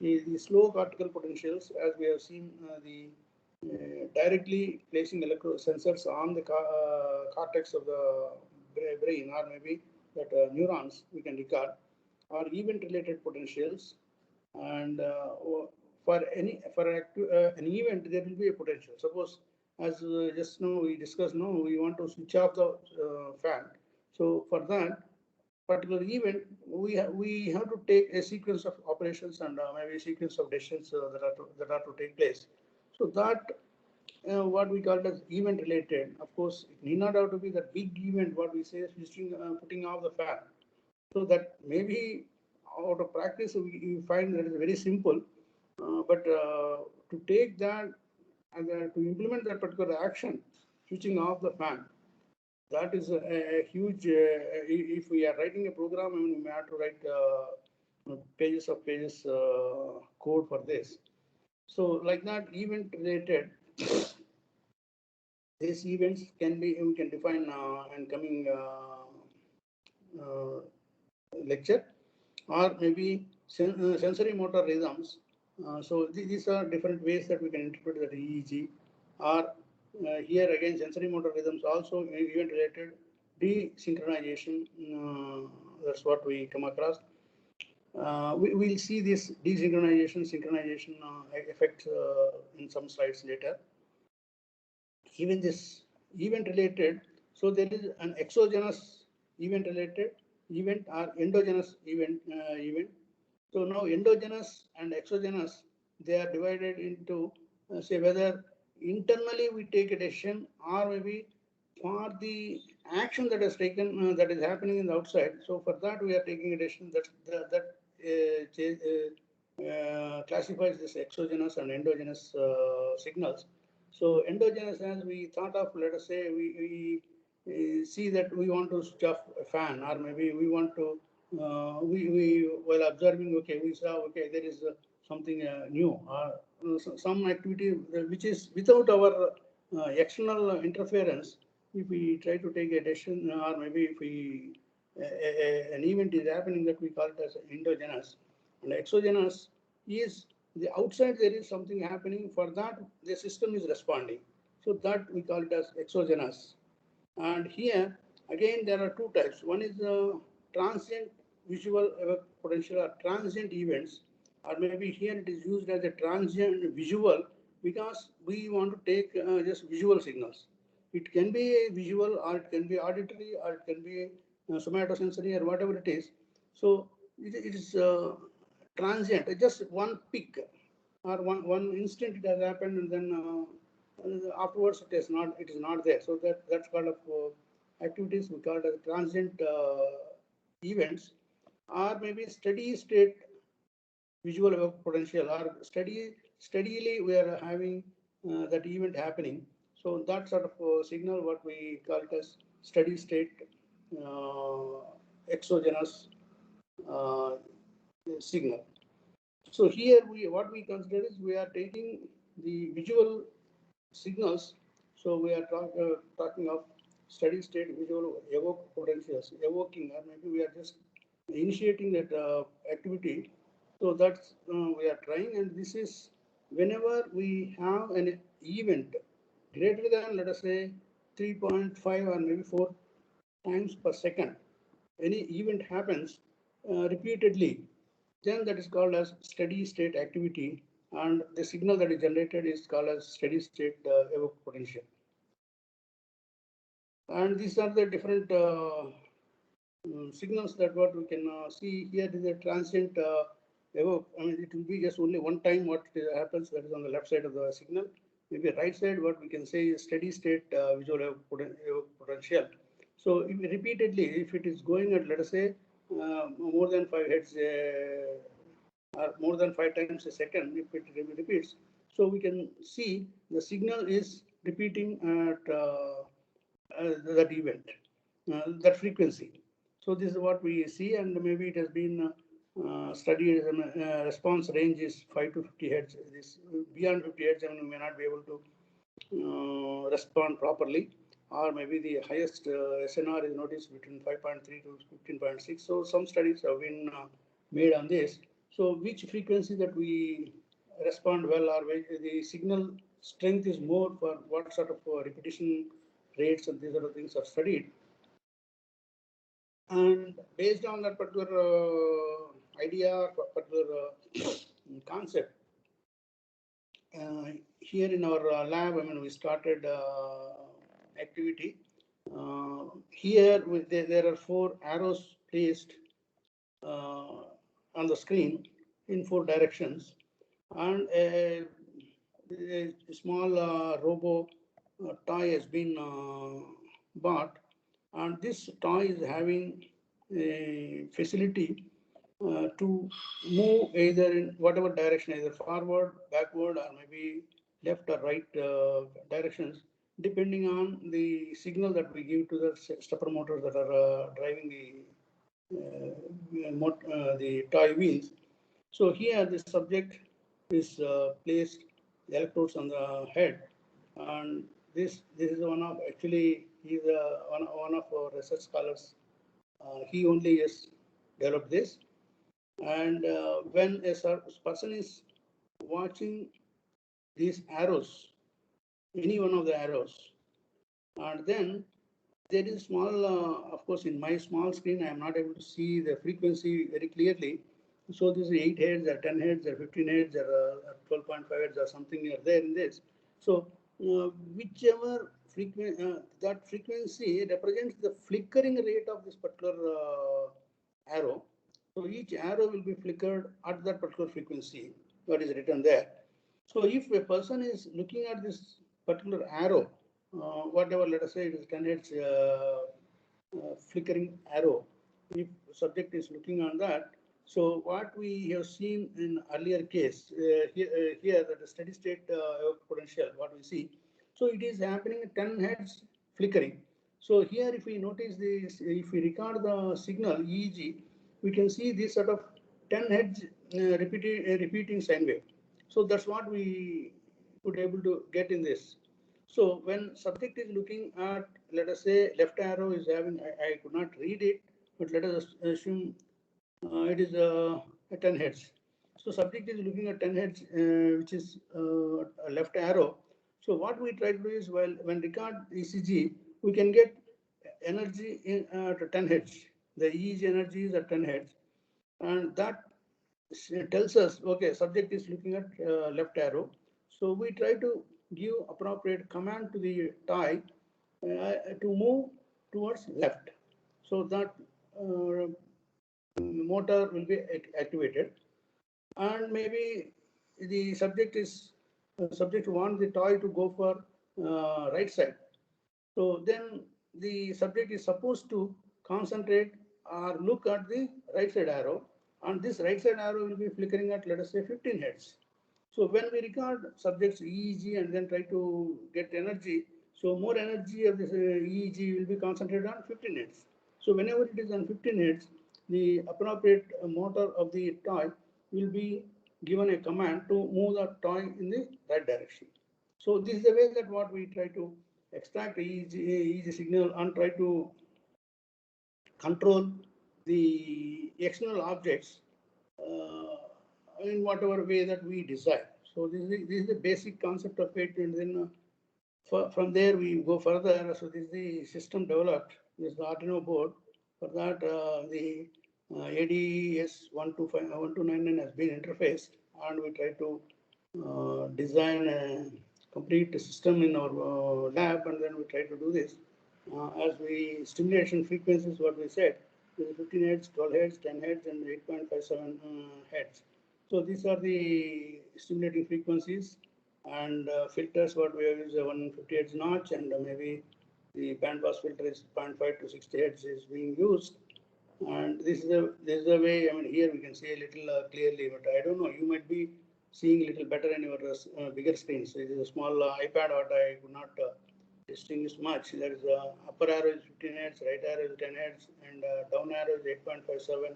the slow cortical potentials, as we have seen the directly placing electro sensors on the cortex of the brain, or maybe that neurons we can record, or event related potentials. And for an event there will be a potential. Suppose, as just now we discussed, no, we want to switch off the fan. So for that particular event, we have to take a sequence of operations and maybe a sequence of decisions that are to take place. So that what we call as event related. Of course, it need not have to be the big event. What we say is putting off the fan. So that maybe out of practice we find that is very simple, but to take that and to implement that particular action, switching off the fan, that is a huge. If we are writing a program, I mean, we may have to write pages of pages code for this. So, like that, event related. These events can be, we can define in coming lecture, or maybe sensory motor rhythms. So these are different ways that we can interpret the EEG. Or here again, sensory motor rhythms also event related. Desynchronization, that's what we come across. We will see this desynchronization, synchronization effects in some slides later. Even this event related, so there is an exogenous event related event or endogenous event. So now endogenous and exogenous, they are divided into say whether internally we take a decision, or maybe for the action that is taken that is happening in the outside. So for that we are taking a decision that classifies this exogenous and endogenous signals. So endogenous, as we thought of, let us say we see that we want to switch off a fan, or maybe we want to we while observing, okay, we saw, okay, there is something new, or some activity which is without our external interference. If we try to take a decision, or maybe if we an event is happening, that we call it as endogenous, and exogenous is the outside there is something happening. For that, the system is responding. So that we call it as exogenous. And here, again, there are two types. One is transient visual potential or transient events, or maybe here it is used as a transient visual because we want to take just visual signals. It can be a visual, or it can be auditory, or it can be somatosensory, or whatever it is. So it is transient, just one peak or one instant it has happened, and then afterwards it is not there. So that's called of activities we call it as transient events, or maybe steady state visual potential, or steadily we are having that event happening. So that sort of signal, what we call it as steady state uh, exogenous uh, signal. So here what we consider is we are taking the visual signals. So we are talking of steady state visual evoke potentials, evoking, or maybe we are just initiating that activity. So that's we are trying, and this is whenever we have an event greater than, let us say, 3.5 or maybe 4 times per second, any event happens repeatedly, then that is called as steady state activity, and the signal that is generated is called as steady state evoke potential. And these are the different signals that what we can see here is a transient evoke. I mean, it will be just only one time what happens, that is on the left side of the signal. Maybe right side, what we can say is steady state visual evoke potential. So if repeatedly, if it is going at, let us say, more than 5 heads or more than 5 times a second, if it repeats, so we can see the signal is repeating at that event, that frequency. So this is what we see, and maybe it has been studied. Response range is 5 to 50 hertz. This beyond 50 hertz, I mean, we may not be able to respond properly, or maybe the highest SNR is noticed between 5.3 to 15.6. So some studies have been made on this. So which frequency that we respond well, or the signal strength is more for what sort of repetition rates, and these sort of things are studied. And based on that particular idea, particular concept, here in our lab, I mean, we started activity. Here, there are 4 arrows placed on the screen in 4 directions, and a small robo toy has been bought, and this toy is having a facility to move either in whatever direction, either forward, backward, or maybe left or right directions, depending on the signal that we give to the stepper motors that are driving the toy wheels. So here the subject is placed the electrodes on the head, and this is one of, actually he's one of our research scholars. He only has developed this, and when a person is watching these arrows, any one of the arrows, and then there is small, of course, in my small screen, I am not able to see the frequency very clearly. So this is 8 hertz or 10 hertz or 15 hertz or 12.5 hertz or something are there in this. So whichever that frequency represents the flickering rate of this particular arrow. So each arrow will be flickered at that particular frequency, what is written there. So if a person is looking at this particular arrow, whatever, let us say it is 10 hertz flickering arrow, if subject is looking on that, so what we have seen in earlier case, here that the steady state potential, what we see, so it is happening at 10 hertz flickering. So here if we notice this, if we record the signal EEG, we can see this sort of 10 heads repeating sine wave. So that's what we could able to get in this. So when subject is looking at, let us say, left arrow is having, I could not read it, but let us assume it is 10 heads. So subject is looking at 10 heads, which is a left arrow. So what we try to do is, when record ECG, we can get energy in to 10 heads. The EEG energy is at 10 heads, and that tells us, okay, subject is looking at left arrow. So we try to give appropriate command to the toy to move towards left. So that motor will be activated, and maybe the subject wants the toy to go for right side. So then the subject is supposed to concentrate or look at the right side arrow, and this right side arrow will be flickering at, let us say, 15 hertz. So when we record subject's EEG and then try to get energy, so more energy of this EEG will be concentrated on 15 hertz. So whenever it is on 15 hertz, the appropriate motor of the toy will be given a command to move the toy in the right direction. So this is the way that what we try to extract EEG signal and try to control the external objects in whatever way that we desire. So this is the basic concept of it, and then from there we go further. So this is the system developed. This is the Arduino board. For that, the ADS 1299 has been interfaced, and we try to design a complete system in our lab, and then we try to do this. As we stimulation frequencies, what we said, 15 hertz, 12 hertz, 10 hertz, and 8.57 hertz. So these are the stimulating frequencies, and filters. What we have is a 150 hertz notch, and maybe the band pass filter is 0.5 to 60 hertz is being used. And this is the way. I mean, here we can see a little clearly, but I don't know. You might be seeing a little better in your bigger screens. So it is a small iPad, what I could not distinguish much. There is upper arrow is 15 hertz, right arrow is 10 hertz, and down arrow is 8.57,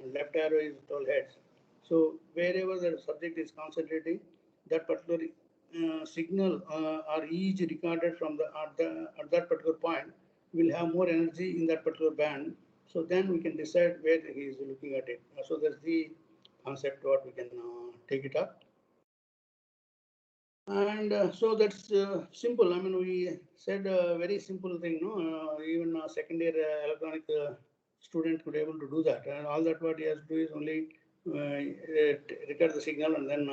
and left arrow is 12 hertz. So wherever the subject is concentrating, that particular signal or EEG recorded from at that particular point will have more energy in that particular band. So then we can decide where he is looking at it. So that's the concept what we can take it up. And so that's simple. I mean, we said a very simple thing, no? Even a second year electronic student could be able to do that. And all that what he has to do is only record the signal and then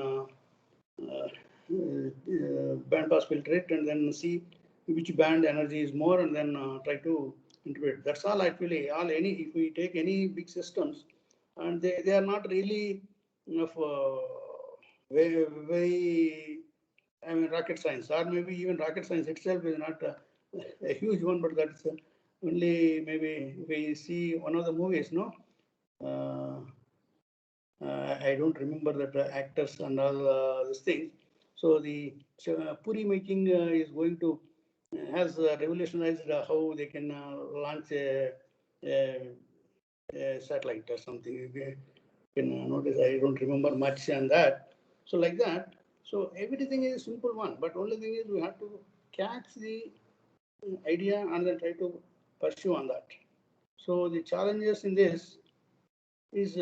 band pass filter it, and then see which band energy is more, and then try to interpret. That's all actually. If we take any big systems, and they are not really of very I mean rocket science, or maybe even rocket science itself is not a huge one, but that's only maybe we see one of the movies, no. I don't remember that actors and all these things. So the Puri making is going to has revolutionized how they can launch a satellite or something. You can notice I don't remember much on that. So like that. So everything is a simple one, but only thing is we have to catch the idea and then try to pursue on that. So the challenges in this is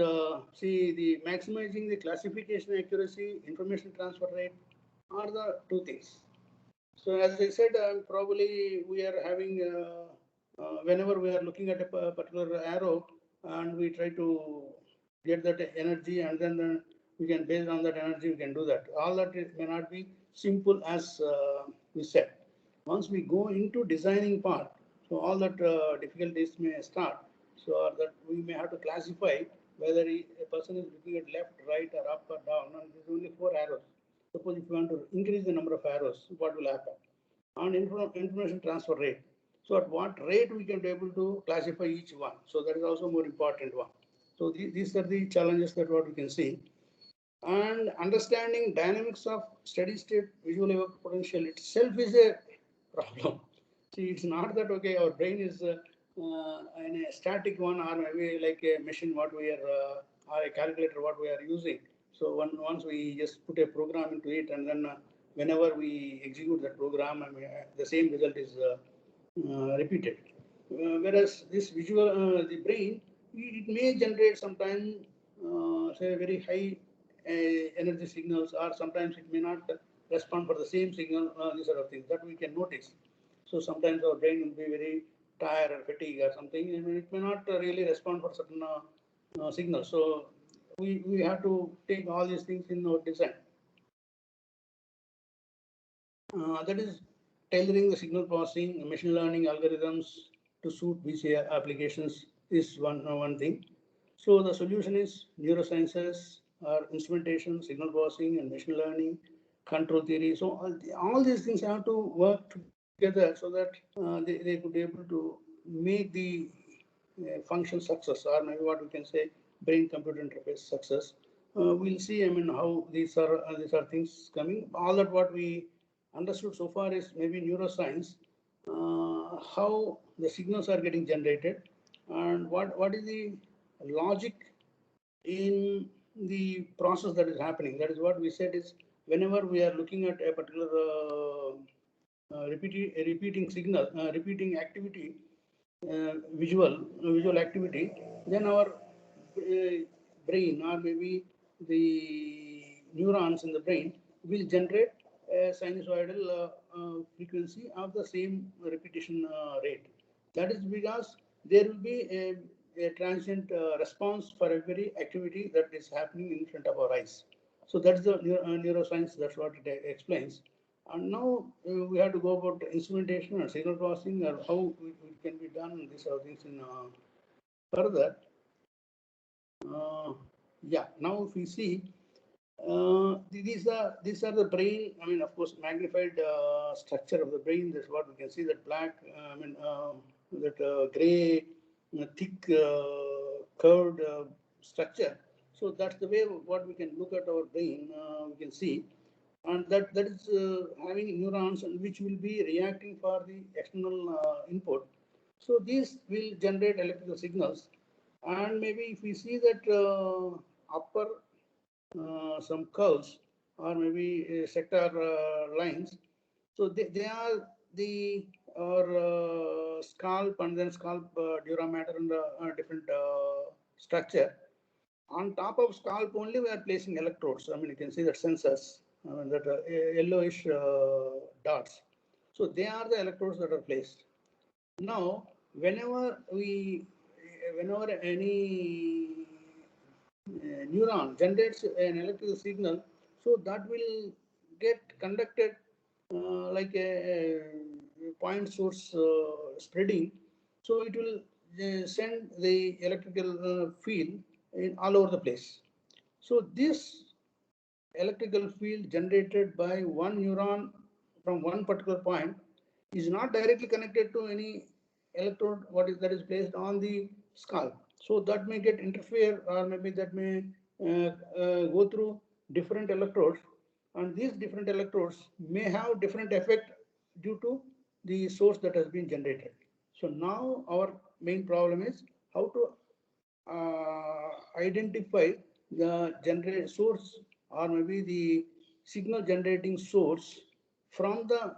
see the maximizing the classification accuracy, information transfer rate are the two things. So as I said, probably we are having whenever we are looking at a particular arrow and we try to get that energy, and then we can based on that energy we can do that. All that may not be simple as we said. Once we go into designing part, so all that difficulties may start. So that we may have to classify whether a person is looking at left, right, or up or down, and there's only 4 arrows. Suppose if you want to increase the number of arrows, what will happen? On information transfer rate. So at what rate we can be able to classify each one. So that is also more important one. So these are the challenges that what we can see. And understanding dynamics of steady state visual evoked potential itself is a problem. See, it's not that, okay, our brain is in a static one, or maybe like a machine what we are, or a calculator what we are using. So once we just put a program into it, and then whenever we execute that program, I mean, the same result is repeated. Whereas this visual, the brain, it may generate sometimes, say, very high energy signals, or sometimes it may not respond for the same signal, these sort of things that we can notice. So sometimes our brain will be very tired or fatigue or something, and it may not really respond for certain signals. So we have to take all these things in our design. That is tailoring the signal processing, machine learning algorithms to suit which applications is one thing. So the solution is neurosciences or instrumentation, signal processing, and machine learning, control theory. So all these things have to work together so that they could be able to make the function success, or maybe what we can say brain-computer interface success. We'll see. I mean, how these are things coming. All that what we understood so far is maybe neuroscience, how the signals are getting generated, and what is the logic in the process that is happening. That is what we said is whenever we are looking at a particular repeating signal, repeating activity, visual activity, then our brain, or maybe the neurons in the brain, will generate a sinusoidal frequency of the same repetition rate. That is because there will be a transient response for every activity that is happening in front of our eyes. So that's the neuroscience, that's what it explains. And now we have to go about instrumentation and signal processing, or how it can be done, these are things in further. Yeah, now if we see, these are the brain. I mean, of course, magnified structure of the brain. That's what we can see. That black, I mean, that gray, thick, curved structure. So that's the way what we can look at our brain. We can see, and that is having neurons, and which will be reacting for the external input. So these will generate electrical signals, and maybe if we see that upper some curves, or maybe sector lines. So they are the our scalp, and then scalp dura mater, and different structure. On top of scalp only we are placing electrodes. I mean, you can see that sensors, I mean, that yellowish dots. So they are the electrodes that are placed. Now, whenever any neuron generates an electrical signal, so that will get conducted like a point source spreading. So it will send the electrical field in all over the place. So this electrical field generated by one neuron from one particular point is not directly connected to any electrode that is placed on the scalp. So that may get interfere, or maybe that may go through different electrodes, and these different electrodes may have different effect due to the source that has been generated. So now our main problem is how to identify the generate source, or maybe the signal generating source from the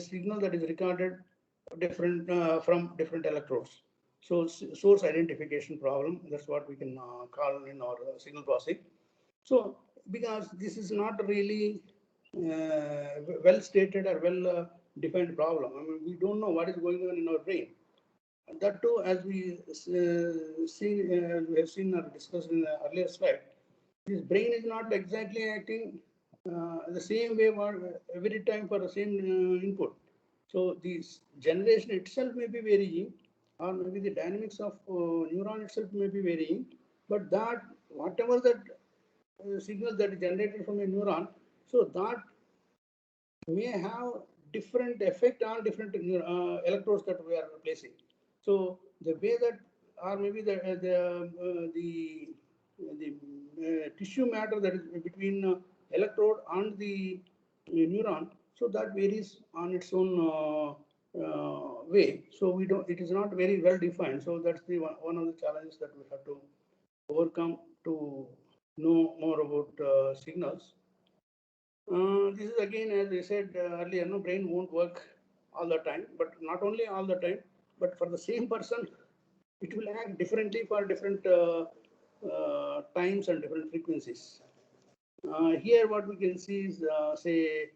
signal that is recorded different from different electrodes. So source identification problem, that's what we can call in our signal processing. So because this is not really well stated or well defined problem. I mean, we don't know what is going on in our brain. That too, as we have seen or discussed in the earlier slide, this brain is not exactly acting the same way every time for the same input. So this generation itself may be varying, or maybe the dynamics of neuron itself may be varying, but that whatever that signal that is generated from a neuron, so that may have different effect on different electrodes that we are placing. So the way that, or maybe the tissue matter that is between electrode and the neuron, so that varies on its own way. So we don't. It is not very well defined. So that's the one of the challenges that we have to overcome to know more about signals. This is again, as I said earlier, no, brain won't work all the time, but not only all the time, but for the same person, it will act differently for different times and different frequencies. Here, what we can see is, say,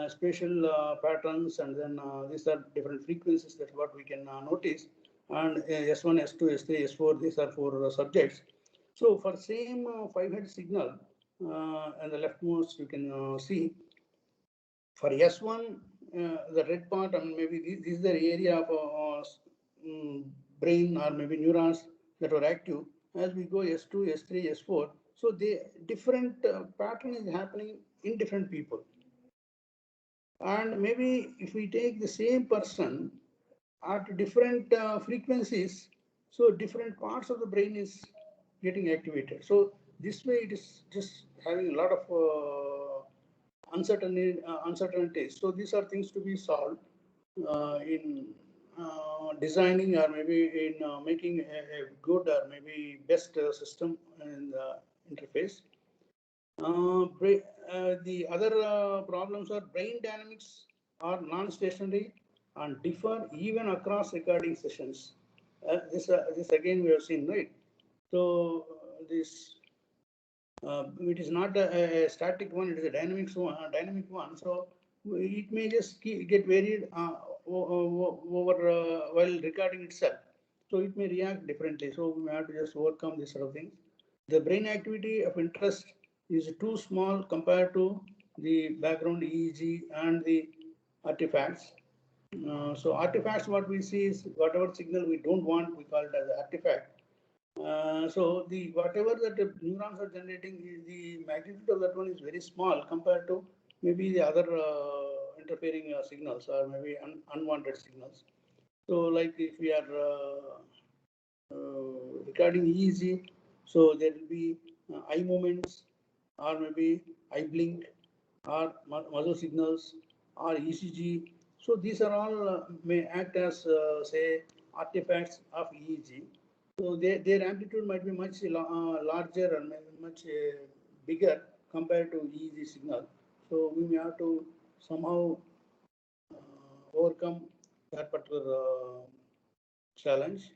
spatial patterns, and then these are different frequencies. That's what we can notice. And S1, S2, S3, S4, these are four subjects. So for same 5-head signal, and the leftmost you can see, for S1, the red part, and maybe this is the area of brain or maybe neurons that were active. As we go S2, S3, S4, so the different pattern is happening in different people. And maybe if we take the same person at different frequencies, so different parts of the brain is getting activated. So this way it is just having a lot of uncertainties. So these are things to be solved in designing, or maybe in making a good or maybe best system in the interface. The other problems are brain dynamics are non-stationary and differ even across recording sessions. This again we have seen, right? So this it is not a static one; it is a dynamic one. So it may just get varied over while recording itself. So it may react differently. So we have to just overcome this sort of things. The brain activity of interest is too small compared to the background EEG and the artifacts. So artifacts, what we see is whatever signal we don't want, we call it as an artifact. So the whatever that the neurons are generating, the magnitude of that one is very small compared to maybe the other interfering signals, or maybe unwanted signals. So like if we are recording EEG, so there will be eye movements, or maybe eye blink, or muscle signals, or ECG. So these are all may act as say artifacts of EEG. So their amplitude might be much larger and much bigger compared to EEG signal. So we may have to somehow overcome that particular challenge.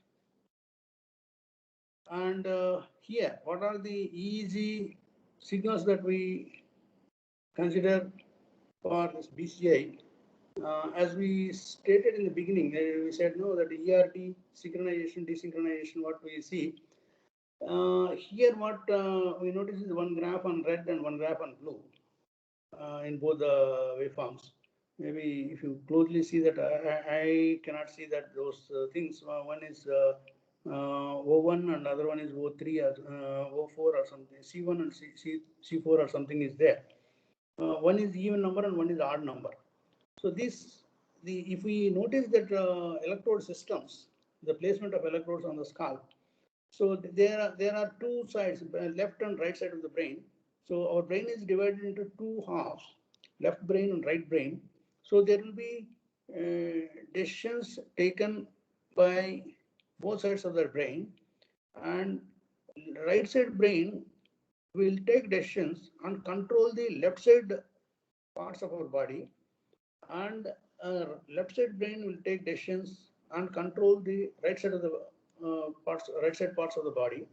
And here, what are the EEG signals that we consider for this BCI? As we stated in the beginning, we said no, that ERT synchronization, desynchronization, what we see. Here, what we notice is one graph on red and one graph on blue in both the waveforms. Maybe if you closely see that, I cannot see that those things. One is O1 and other one is O3 or O4 or something. C1 and C4 or something is there. One is even number and one is odd number. So if we notice that electrode systems, the placement of electrodes on the scalp. So there are two sides, left and right side of the brain. So our brain is divided into two halves, left brain and right brain. So there will be decisions taken by both sides of the brain, and right side brain will take decisions and control the left side parts of our body, and left side brain will take decisions and control the right side of the right side parts of the body.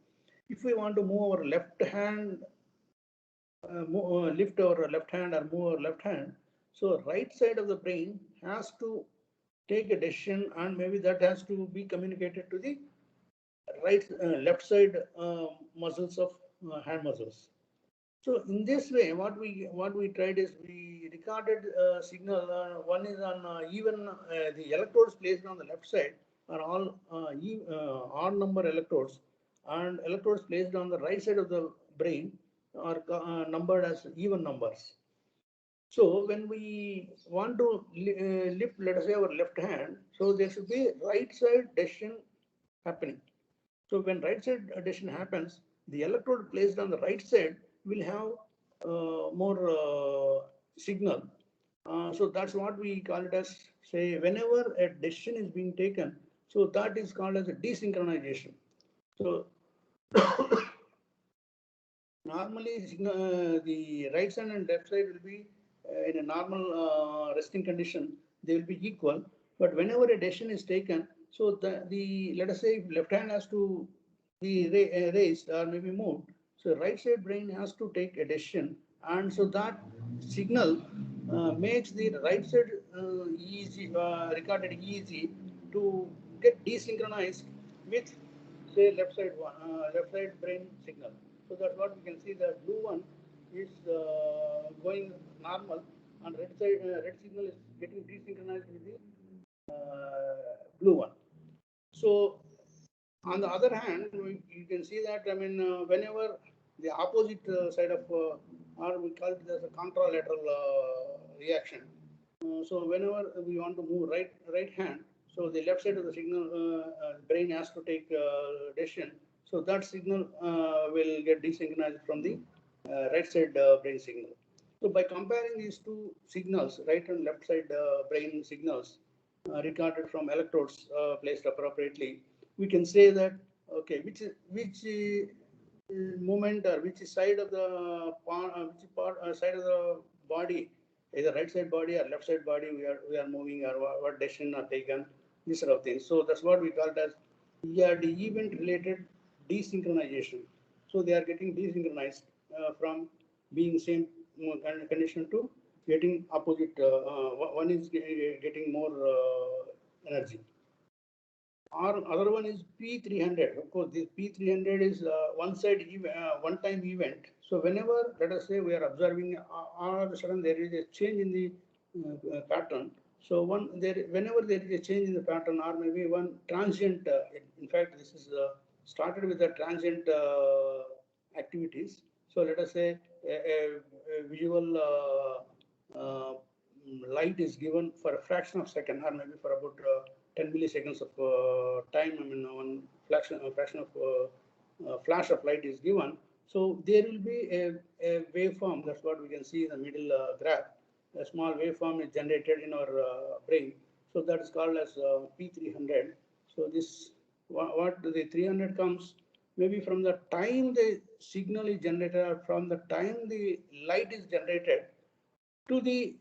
If we want to move our left hand, lift our left hand or move our left hand, so right side of the brain has to take a decision, and maybe that has to be communicated to the left side muscles of hand muscles. So in this way, what we tried is we recorded signal. One is on even the electrodes placed on the left side are all odd number electrodes, and electrodes placed on the right side of the brain are numbered as even numbers. So when we want to lift, let us say, our left hand, so there should be right side decision happening. So when right side decision happens, the electrode placed on the right side will have more signal. So that's what we call it as, say, whenever a decision is being taken, so that is called as a desynchronization. So normally the right side and left side will be in a normal resting condition, they will be equal. But whenever a decision is taken, so the let us say if left hand has to be raised or maybe moved, so right side brain has to take a decision, and so that signal makes the right side easy recorded easy to get desynchronized with, say, left side brain signal. So that's what we can see. The blue one is going normal, and red signal is getting desynchronized with the blue one. So on the other hand, you can see that, I mean, whenever the opposite side of, or we call it as a contralateral reaction. So whenever we want to move right hand, so the left side of the signal brain has to take decision. So that signal will get desynchronized from the right side brain signal. So by comparing these two signals, right and left side brain signals recorded from electrodes placed appropriately, we can say that, okay, which movement or which side of the side of the body, either right side body or left side body, we are moving, or what decision are taken, these sort of things. So that's what we call it as ERD, event related desynchronization. So they are getting desynchronized from being same condition to getting opposite. One is getting more energy. Or other one is P300. Of course, this P300 is one-time event. So whenever, let us say, we are observing, all of a sudden there is a change in the pattern. So whenever there is a change in the pattern, or maybe one transient, in fact, this is started with the transient activities. So let us say a visual light is given for a fraction of a second, or maybe for about 10 milliseconds of time. I mean, one fraction of flash of light is given. So there will be a waveform. That's what we can see in the middle graph. A small waveform is generated in our brain. So that is called as P300. So this, what the 300 comes, maybe from the time the signal is generated, or from the time the light is generated to the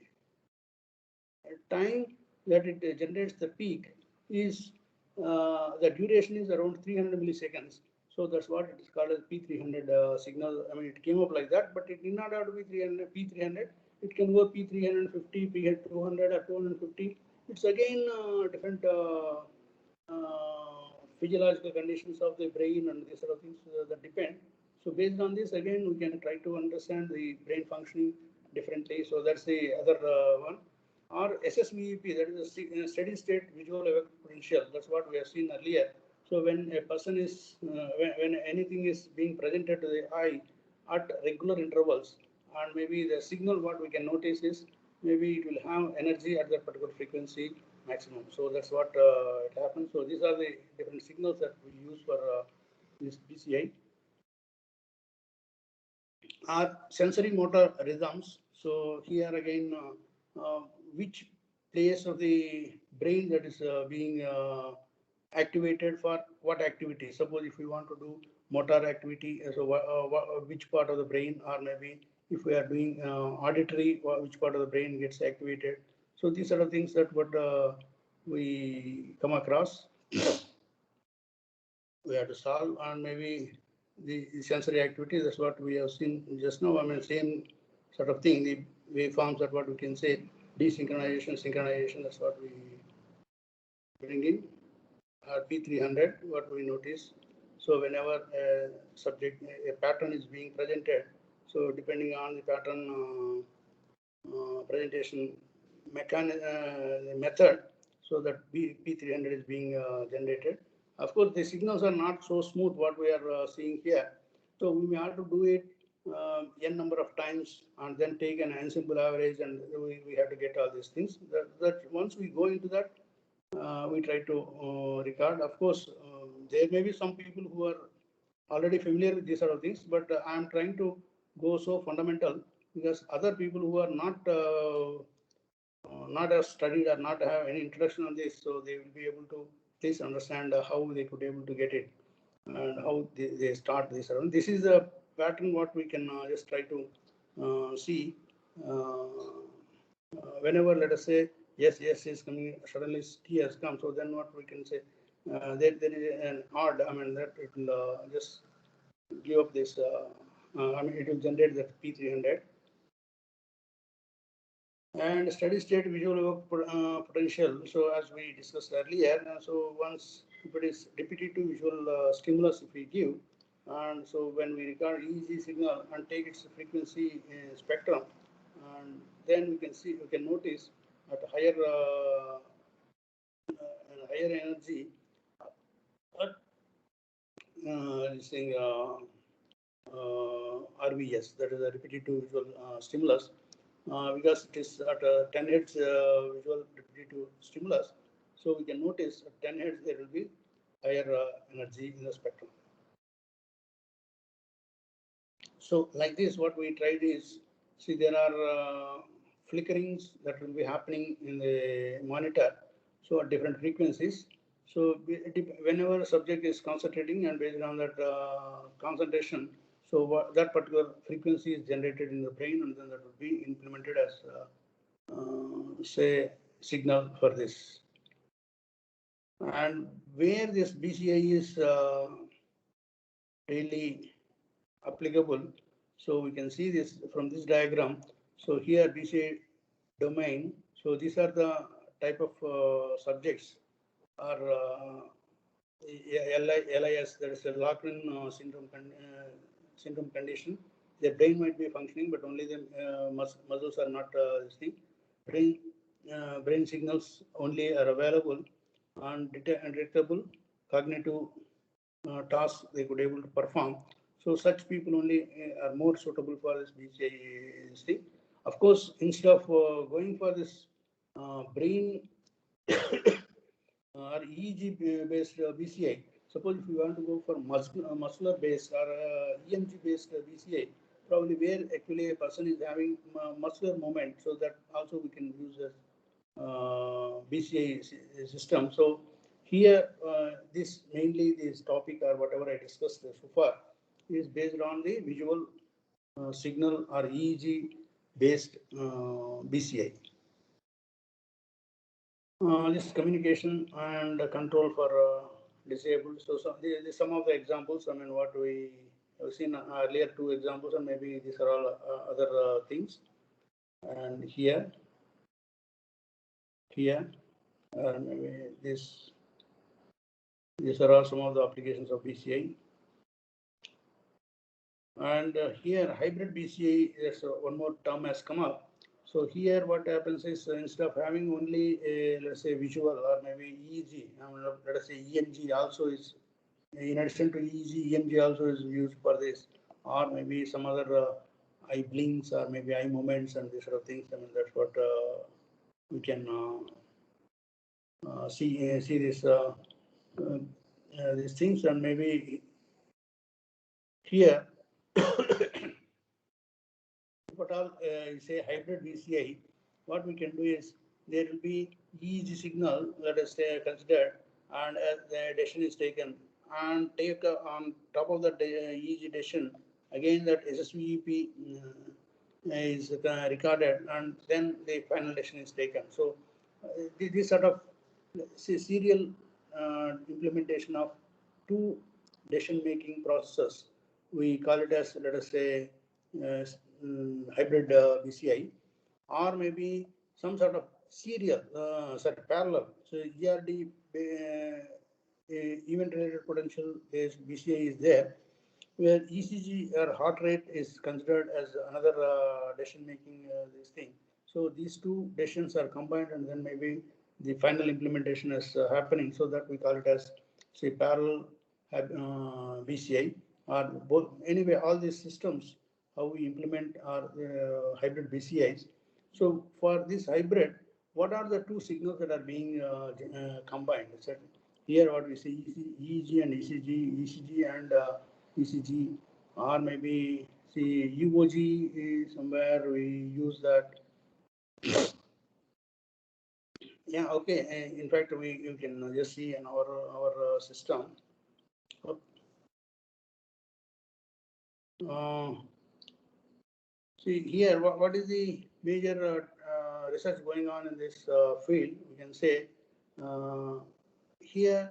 time that it generates the peak, is the duration is around 300 milliseconds. So that's what it is called as P300 signal. I mean, it came up like that, but it did not have to be 300 P300. It can go P350, P200, or 250. It's again different physiological conditions of the brain and these sort of things that depend. So based on this, again, we can try to understand the brain functioning differently. So that's the other one. Or SSVEP, that is a steady state visual effect potential. That's what we have seen earlier. So when a person is, when anything is being presented to the eye at regular intervals, and maybe the signal, what we can notice is maybe it will have energy at that particular frequency maximum. So that's what it happens. So these are the different signals that we use for this BCI. Are sensory motor rhythms. So here again, which place of the brain that is being activated for what activity? Suppose if we want to do motor activity, so which part of the brain, or maybe if we are doing auditory, which part of the brain gets activated? So these are the things that what we come across. We have to solve, and maybe the sensory activity, that's what we have seen just now. I mean, same sort of thing, the waveforms, that what we can say, desynchronization, synchronization, that's what we bring in. P300, what we notice. So whenever a subject, a pattern is being presented, so depending on the pattern presentation method, so that P300 is being generated. Of course, the signals are not so smooth what we are seeing here. So we may have to do it n number of times, and then take an ensemble average, and we have to get all these things. That once we go into that, we try to record. Of course, there may be some people who are already familiar with these sort of things, but I am trying to go so fundamental, because other people who are not not have studied or not have any introduction on this, so they will be able to at least understand how they could able to get it and how they start this around. This is a pattern what we can just try to see. Whenever, let us say, yes is coming, suddenly T has come, so then what we can say, there is an odd, I mean, that it will just give up this, I mean, it will generate that P300. And steady state visual work potential. So as we discussed earlier, so once if it is repetitive visual stimulus, if we give, and so when we record EEG signal and take its frequency spectrum, and then we can see, we can notice at higher energy, saying RVS, that is a repetitive visual stimulus, because it is at 10 hertz visual repetitive stimulus. So we can notice at 10 hertz there will be higher energy in the spectrum. So like this, what we tried is, see, there are flickerings that will be happening in the monitor. So at different frequencies. So whenever a subject is concentrating and based on that concentration, so that particular frequency is generated in the brain, and then that will be implemented as say signal for this. And where this BCI is really applicable, so we can see this from this diagram. So here BCI domain. So these are the type of subjects are LIS, that is a Lachlan syndrome condition. Their brain might be functioning, but only the muscles are not this thing. Brain signals only are available and detectable cognitive tasks they could able to perform. So such people only are more suitable for this BCI thing. Of course, instead of going for this brain or EEG based BCI, suppose if you want to go for muscular based or EMG based BCI, probably where actually a person is having muscular movement, so that also we can use as BCI system. So here, this mainly this topic or whatever I discussed so far is based on the visual signal or EEG based BCI. This communication and control for disabled. So some of the examples, I mean, what we have seen earlier, 2 examples, and maybe these are all other things. And here, maybe these are all some of the applications of BCI. And here, hybrid BCI, there's one more term has come up. So here, what happens is instead of having only a, let's say, visual or maybe EEG, let us say EMG also is, in addition to EEG, EMG also is used for this, or maybe some other eye blinks or maybe eye movements and these sort of things. I mean, that's what we can see this these things, and maybe here. What all say hybrid BCI, what we can do is there will be EEG signal, let us say, considered, and as the decision is taken, and take on top of the EEG decision, again that SSVEP is recorded, and then the final decision is taken. So this sort of serial implementation of 2 decision-making processes, we call it as, let us say, hybrid BCI, or maybe some sort of serial, parallel. So ERD event-related potential based BCI is there, where ECG or heart rate is considered as another decision-making this thing. So these 2 decisions are combined, and then maybe the final implementation is happening. So that we call it as, say, parallel BCI, or both. Anyway, all these systems, how we implement our hybrid BCIs. So for this hybrid, what are the 2 signals that are being combined? So here, what we see, EEG and ECG and ECG, or maybe see UOG is somewhere we use that. Yeah, okay. In fact, you can just see in our system. See here, what is the major research going on in this field? We can say here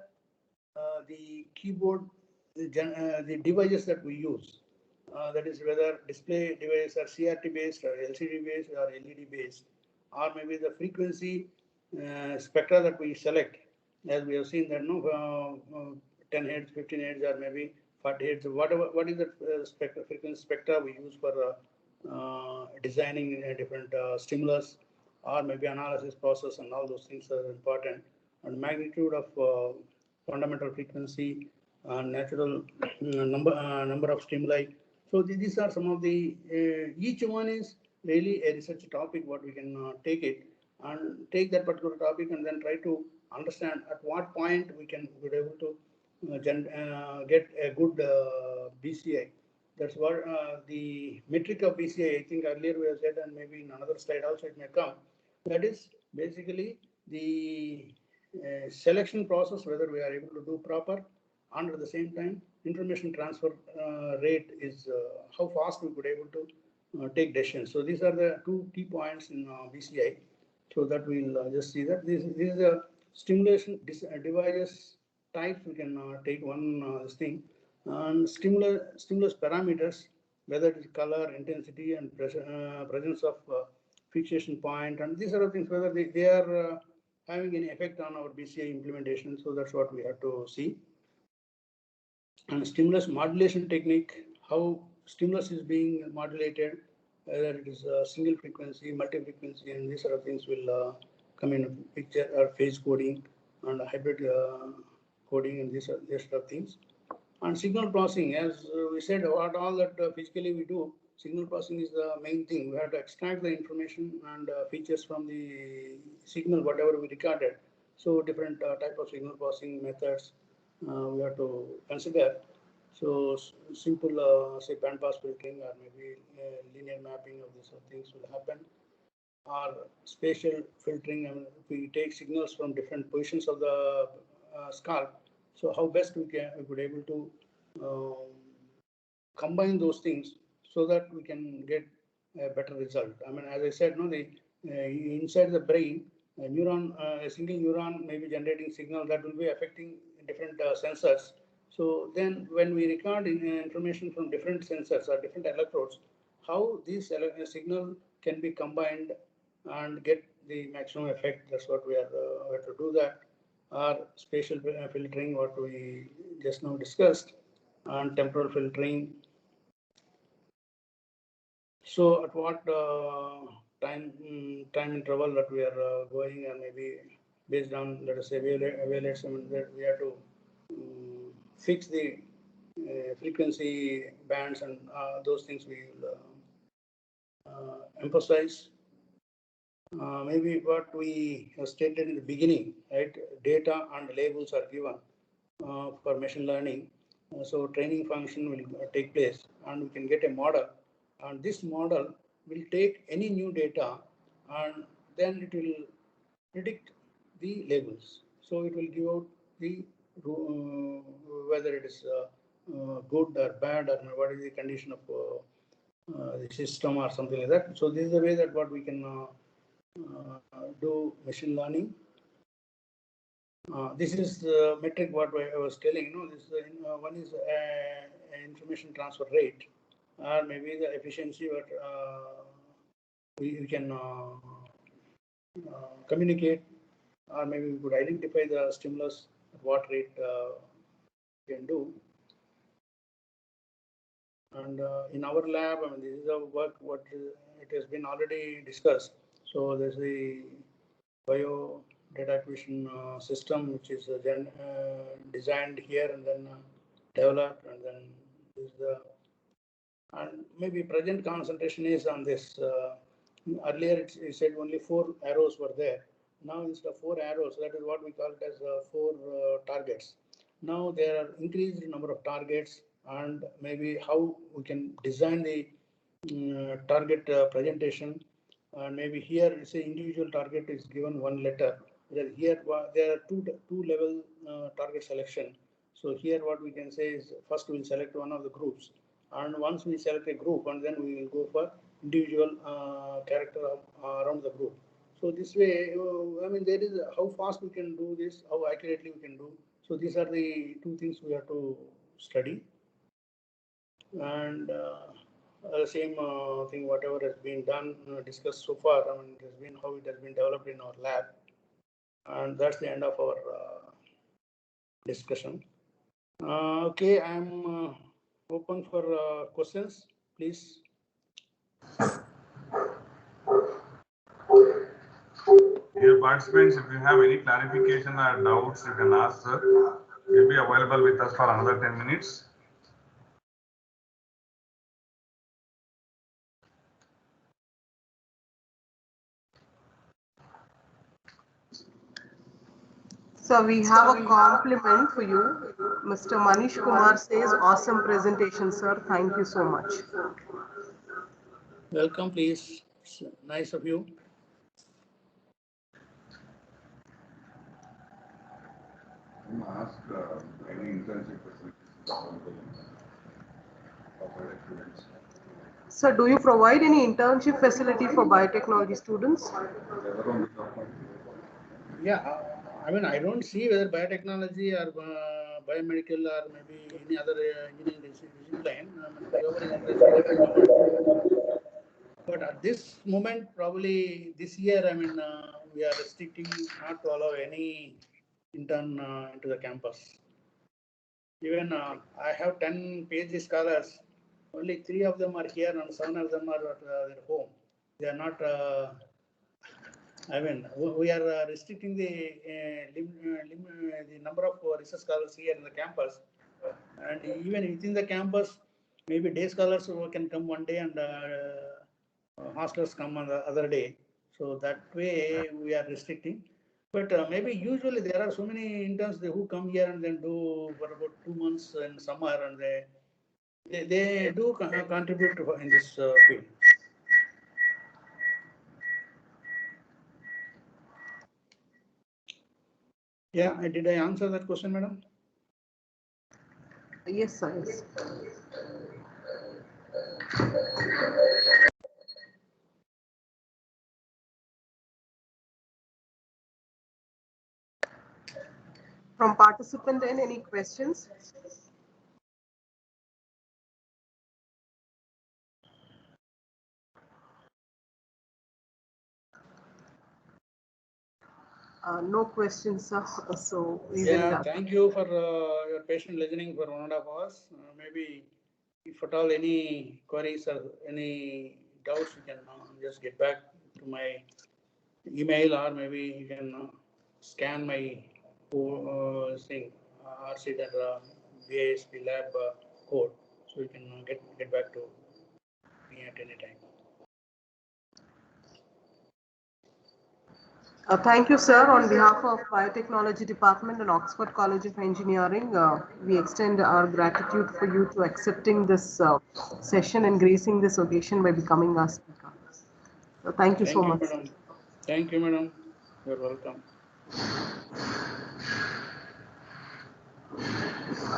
the keyboard, the devices that we use, that is whether display devices are CRT based or LCD based or LED based, or maybe the frequency spectra that we select, as we have seen that no 10 hertz, 15 hertz, or maybe 40 hertz, whatever. What is the frequency spectra we use for designing a different stimulus, or maybe analysis process, and all those things are important. And magnitude of fundamental frequency, natural number of stimuli. So these are some of the, each one is really a research topic, what we can take it and take that particular topic and then try to understand at what point we can be able to get a good BCI. That's what the metric of BCI, I think earlier we have said, and maybe in another slide also it may come. That is basically the selection process, whether we are able to do proper, and at the same time, information transfer rate is how fast we could able to take decisions. So these are the two key points in BCI. So that we'll just see that this is a stimulation devices types. We can take one this thing, and stimulus parameters, whether it is color, intensity, and presence of fixation point, and these are the things, whether they are having any effect on our BCI implementation. So that's what we have to see. And stimulus modulation technique, how stimulus is being modulated, whether it is a single frequency, multi-frequency, and these sort of things will come in picture, or phase coding and hybrid coding, and these sort of things. And signal processing, as we said, what all that physically we do, signal processing is the main thing. We have to extract the information and features from the signal, whatever we recorded. So different type of signal processing methods we have to consider. So simple, say, bandpass filtering, or maybe linear mapping of these sort of things will happen, or spatial filtering. I mean, if we take signals from different positions of the scalp, so how best we could able to combine those things so that we can get a better result. I mean, as I said, no, the inside the brain, a single neuron may be generating signal that will be affecting different sensors. So then, when we record information from different sensors or different electrodes, how this signal can be combined and get the maximum effect. That's what we are to do that. Or spatial filtering, what we just now discussed, and temporal filtering. So at what time interval that we are going, and maybe based on, let us say, wavelengths, I mean, that we have to fix the frequency bands, and those things we will emphasize. Maybe what we have stated in the beginning, right? Data and labels are given for machine learning. So training function will take place, and we can get a model. And this model will take any new data, and then it will predict the labels. So it will give out the whether it is good or bad, or what is the condition of the system or something like that. So this is the way that what we can do machine learning. This is the metric what I was telling. You know, this one is information transfer rate, or maybe the efficiency what we can communicate, or maybe we could identify the stimulus at what rate we can do. And in our lab, I mean, this is a work what it has been already discussed. So there's the bio data acquisition system, which is designed here and then developed, and then is the, and maybe present concentration is on this. Earlier it said only 4 arrows were there. Now instead of 4 arrows, that is what we call it as 4 targets. Now there are increased number of targets, and maybe how we can design the target presentation. And maybe here it's a individual target is given one letter, Because here there are two level target selection. So here what we can say is first we'll select one of the groups, and once we select a group, and then we will go for individual character around the group. So this way, I mean, there is how fast we can do this, how accurately we can do. So these are the two things we have to study. And the same thing, whatever has been done, discussed so far, I mean, it has been how it has been developed in our lab. And that's the end of our discussion. Okay, I'm open for questions, please. Dear participants, if you have any clarification or doubts, you can ask, sir. He'll be available with us for another 10 minutes. So we have a compliment for you. Mr. Manish Kumar says, awesome presentation, sir. Thank you so much. Welcome, please. It's nice of you. Ask any internship facilities for students. Sir, do you provide any internship facility for biotechnology students? Yeah, I mean, I don't see whether biotechnology or biomedical or maybe any other engineering discipline, whoever is interested can come and do. But at this moment, probably this year, I mean, we are restricting not to allow any intern into the campus. Even I have 10 PhD scholars, only 3 of them are here and 7 of them are at their home. They are not, I mean, we are restricting the number of research scholars here in the campus. And even within the campus, maybe day scholars who can come one day and hostlers come on the other day. So that way we are restricting. But maybe usually there are so many interns who come here and then do for about 2 months in summer, and they do contribute in this field. Yeah, did I answer that question, madam? Yes, sir. Yes. From participant end, any questions? No questions, sir. So we will. Thank you for your patient listening for 1.5 hours. Maybe if at all any queries or any doubts, you can just get back to my email, or maybe you can scan my thing, RC that BASP lab code, so you can get back to me at any time. Thank you, sir. On behalf of Biotechnology Department and Oxford College of Engineering, we extend our gratitude for you to accepting this session and gracing this occasion by becoming our speaker. So thank you so much. Madam. Thank you, madam. You're welcome.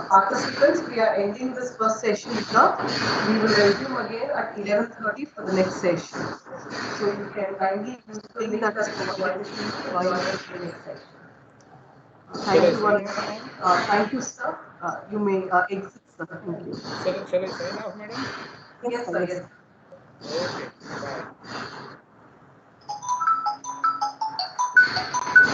Participants, we are ending this first session now. We will resume again at 11:30 for the next session. So you can kindly use the link that is provided to you while you are in the next session. Thank you once again. Thank you, sir. You may exit, sir. Thank you. Shall I sign off, madam? Yes, sir. Yes. Okay.